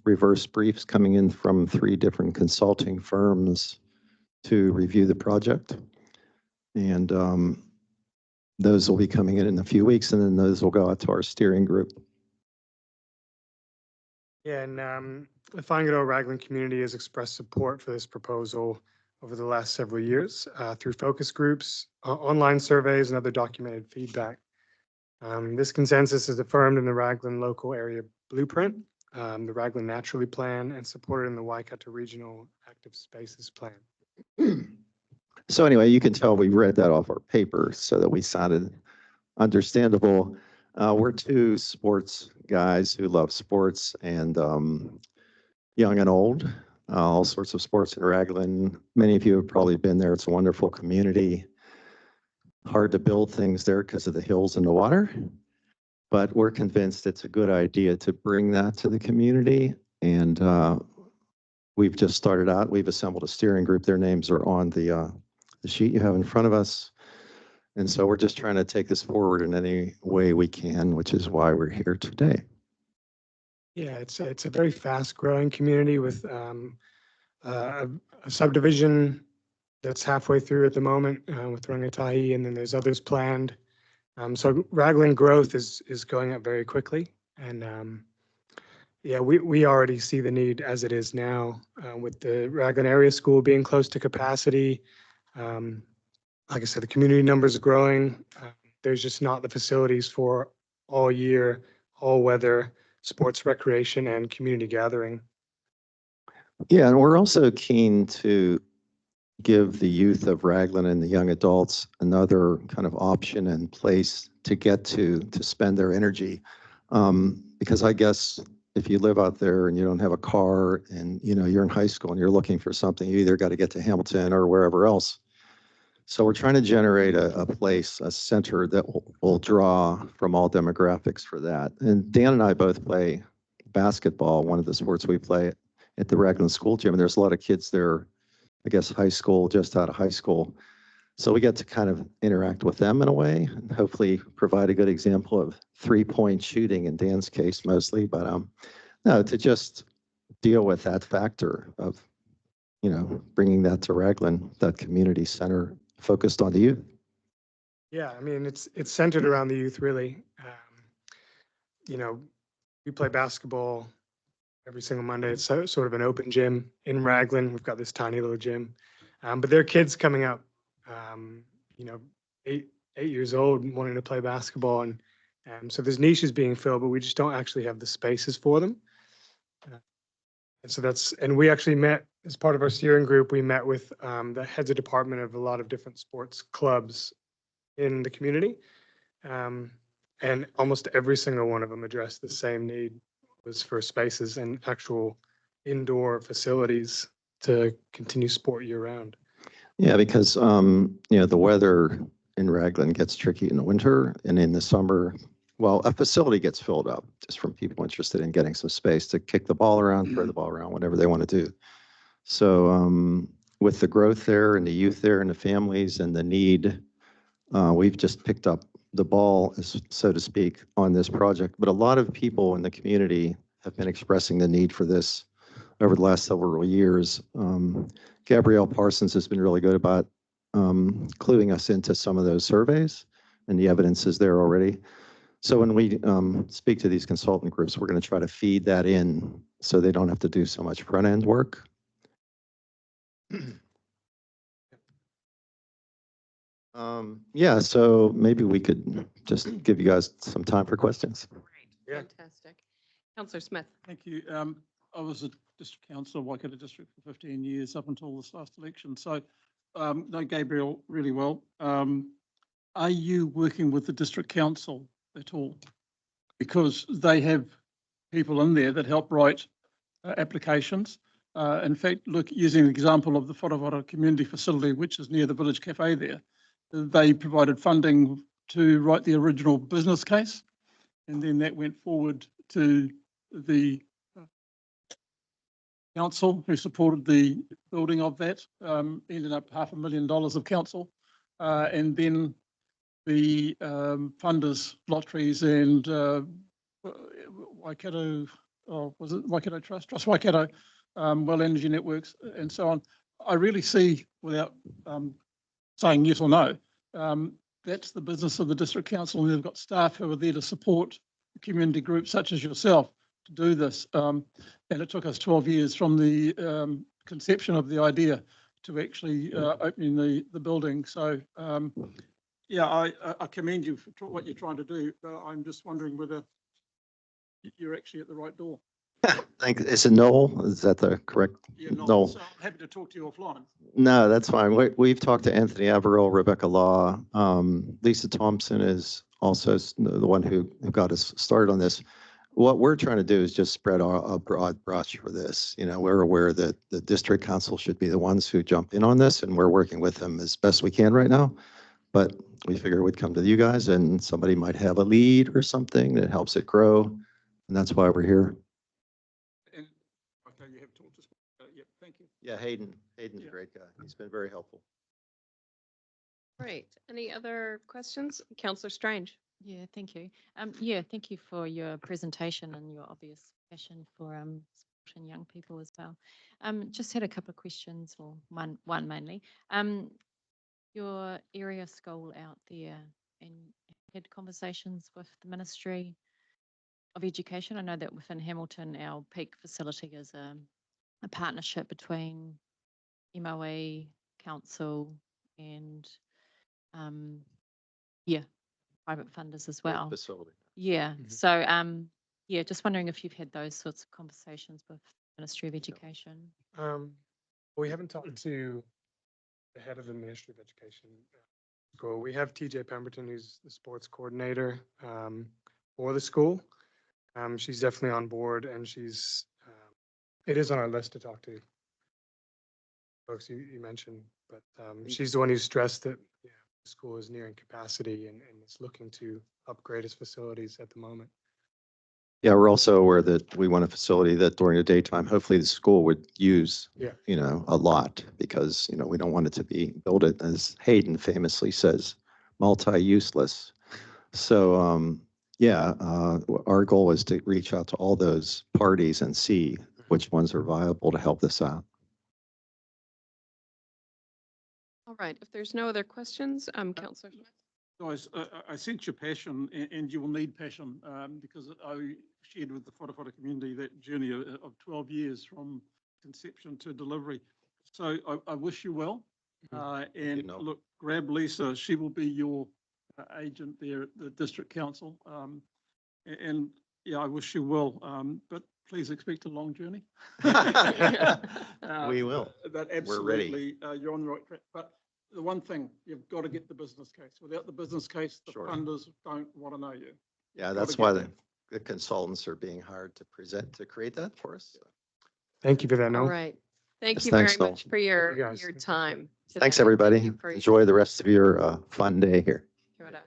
reverse briefs coming in from 3 different consulting firms to review the project. And those will be coming in a few weeks, and then those will go out to our steering group. Yeah, and the Whaingaroa Raglan community has expressed support for this proposal over the last several years through focus groups, online surveys, and other documented feedback. This consensus is affirmed in the Raglan Local Area Blueprint, the Raglan Naturally Plan, and supported in the Waikato Regional Active Spaces Plan. So anyway, you can tell we read that off our paper so that we sounded understandable. We're 2 sports guys who love sports, and young and old, all sorts of sports in Raglan. Many of you have probably been there. It's a wonderful community. Hard to build things there because of the hills and the water, but we're convinced it's a good idea to bring that to the community. And we've just started out. We've assembled a steering group. Their names are on the sheet you have in front of us. And so we're just trying to take this forward in any way we can, which is why we're here today. Yeah, it's a very fast-growing community with a subdivision that's halfway through at the moment with Rangatahi, and then there's others planned. So Raglan growth is going up very quickly, and yeah, we already see the need as it is now with the Raglan Area School being close to capacity. Like I said, the community numbers are growing. There's just not the facilities for all year, all weather sports, recreation, and community gathering. Yeah, and we're also keen to give the youth of Raglan and the young adults another kind of option and place to get to spend their energy. Because I guess if you live out there and you don't have a car and you're in high school and you're looking for something, you either got to get to Hamilton or wherever else. So we're trying to generate a place, a center that will draw from all demographics for that. And Dan and I both play basketball, one of the sports we play at the Raglan School Gym. And there's a lot of kids there, I guess high school, just out of high school. So we get to kind of interact with them in a way and hopefully provide a good example of 3-point shooting in Dan's case mostly. But no, to just deal with that factor of, bringing that to Raglan, that community center focused on the youth. Yeah, I mean, it's centered around the youth, really. We play basketball every single Monday. It's sort of an open gym in Raglan. We've got this tiny little gym, but there are kids coming up, 8 years old wanting to play basketball, and so there's niches being filled, but we just don't actually have the spaces for them. And so and we actually met as part of our steering group. We met with the heads of department of a lot of different sports clubs in the community, and almost every single one of them addressed the same need, was for spaces and actual indoor facilities to continue sport year round. Yeah, because the weather in Raglan gets tricky in the winter, and in the summer well, a facility gets filled up just from people interested in getting some space to kick the ball around, throw the ball around, whatever they want to do. So with the growth there and the youth there and the families and the need, we've just picked up the ball, so to speak, on this project. But a lot of people in the community have been expressing the need for this over the last several years. Gabrielle Parsons has been really good about cluing us into some of those surveys, and the evidence is there already. So when we speak to these consultant groups, we're going to try to feed that in so they don't have to do so much front end work. Yeah, so maybe we could just give you guys some time for questions. Fantastic. Councillor Smith. Thank you. I was a district councillor, Waikato district for 15 years up until this last election. So know Gabriel really well. Are you working with the district council at all? Because they have people in there that help write applications. In fact, look, using the example of the Whaingaroa community facility, which is near the village cafe there, they provided funding to write the original business case. And then that went forward to the council who supported the building of that, ended up $500,000 of council. And then the funders, lotteries and Waikato, was it Waikato Trust Waikato, Well Energy Networks and so on. I really see, without saying yes or no, that's the business of the district council, and they've got staff who are there to support community groups such as yourself to do this. And it took us 12 years from the conception of the idea to actually opening the building. So yeah, I commend you for what you're trying to do. I'm just wondering whether you're actually at the right door. Is it Noel? Is that the correct? Yeah, Noel. so I'm happy to talk to you offline. No, that's fine. We've talked to Anthony Averill, Rebecca Law. Lisa Thompson is also the one who got us started on this. What we're trying to do is just spread a broad brush for this. You know, we're aware that the district council should be the ones who jump in on this, and we're working with them as best we can right now. But we figure we'd come to you guys, and somebody might have a lead or something that helps it grow, and that's why we're here. And okay, you have talked to. Yep, thank you. Yeah, Hayden's a great guy. He's been very helpful. Great. Any other questions? Councillor Strange. Yeah, thank you. Yeah, thank you for your presentation and your obvious passion for supporting young people as well. Just had a couple of questions, or one mainly. Your area school out there, and had conversations with the Ministry of Education. I know that within Hamilton, our peak facility is a partnership between MOE, council, and yeah, private funders as well. Facility. Yeah. So yeah, just wondering if you've had those sorts of conversations with Ministry of Education. We haven't talked to the head of the Ministry of Education school. We have TJ Pemberton, who's the sports coordinator for the school. She's definitely on board, and she's it is on our list to talk to folks you mentioned, but she's the one who stressed that the school is nearing capacity and is looking to upgrade its facilities at the moment. Yeah, we're also aware that we want a facility that during the daytime, hopefully the school would use, you know, a lot, because, you know, we don't want it to be built it, as Hayden famously says, multi-useless. So, yeah, our goal is to reach out to all those parties and see which ones are viable to help this out. All right. If there's no other questions, Councillor Smith. Guys, I sense your passion, and you will need passion, because I shared with the Whaingaroa community that journey of 12 years from conception to delivery. So I wish you well. And look, grab Lisa. She will be your agent there at the district council. And yeah, I wish you well. But please expect a long journey. We will. But absolutely, you're on the right track. But the one thing, you've got to get the business case. Without the business case, the funders don't want to know you. Yeah, that's why the consultants are being hired to create that for us. Thank you for that, Noel. All right. Thank Yes, you very thanks, Noel. much for your time. Thanks, today. everybody. Thank you for your- Enjoy the rest of your fun day here. Kia ora.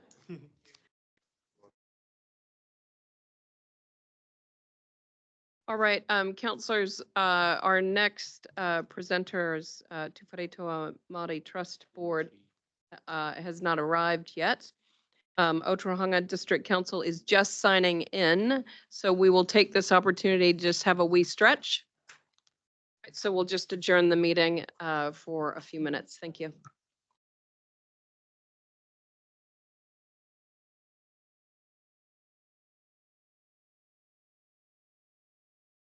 All right, councillors, our next presenters, Te Wharetua Māori Trust Board has not arrived yet. Otorohanga District Council is just signing in, so we will take this opportunity to just have a wee stretch. So we'll just adjourn the meeting for a few minutes. Thank you.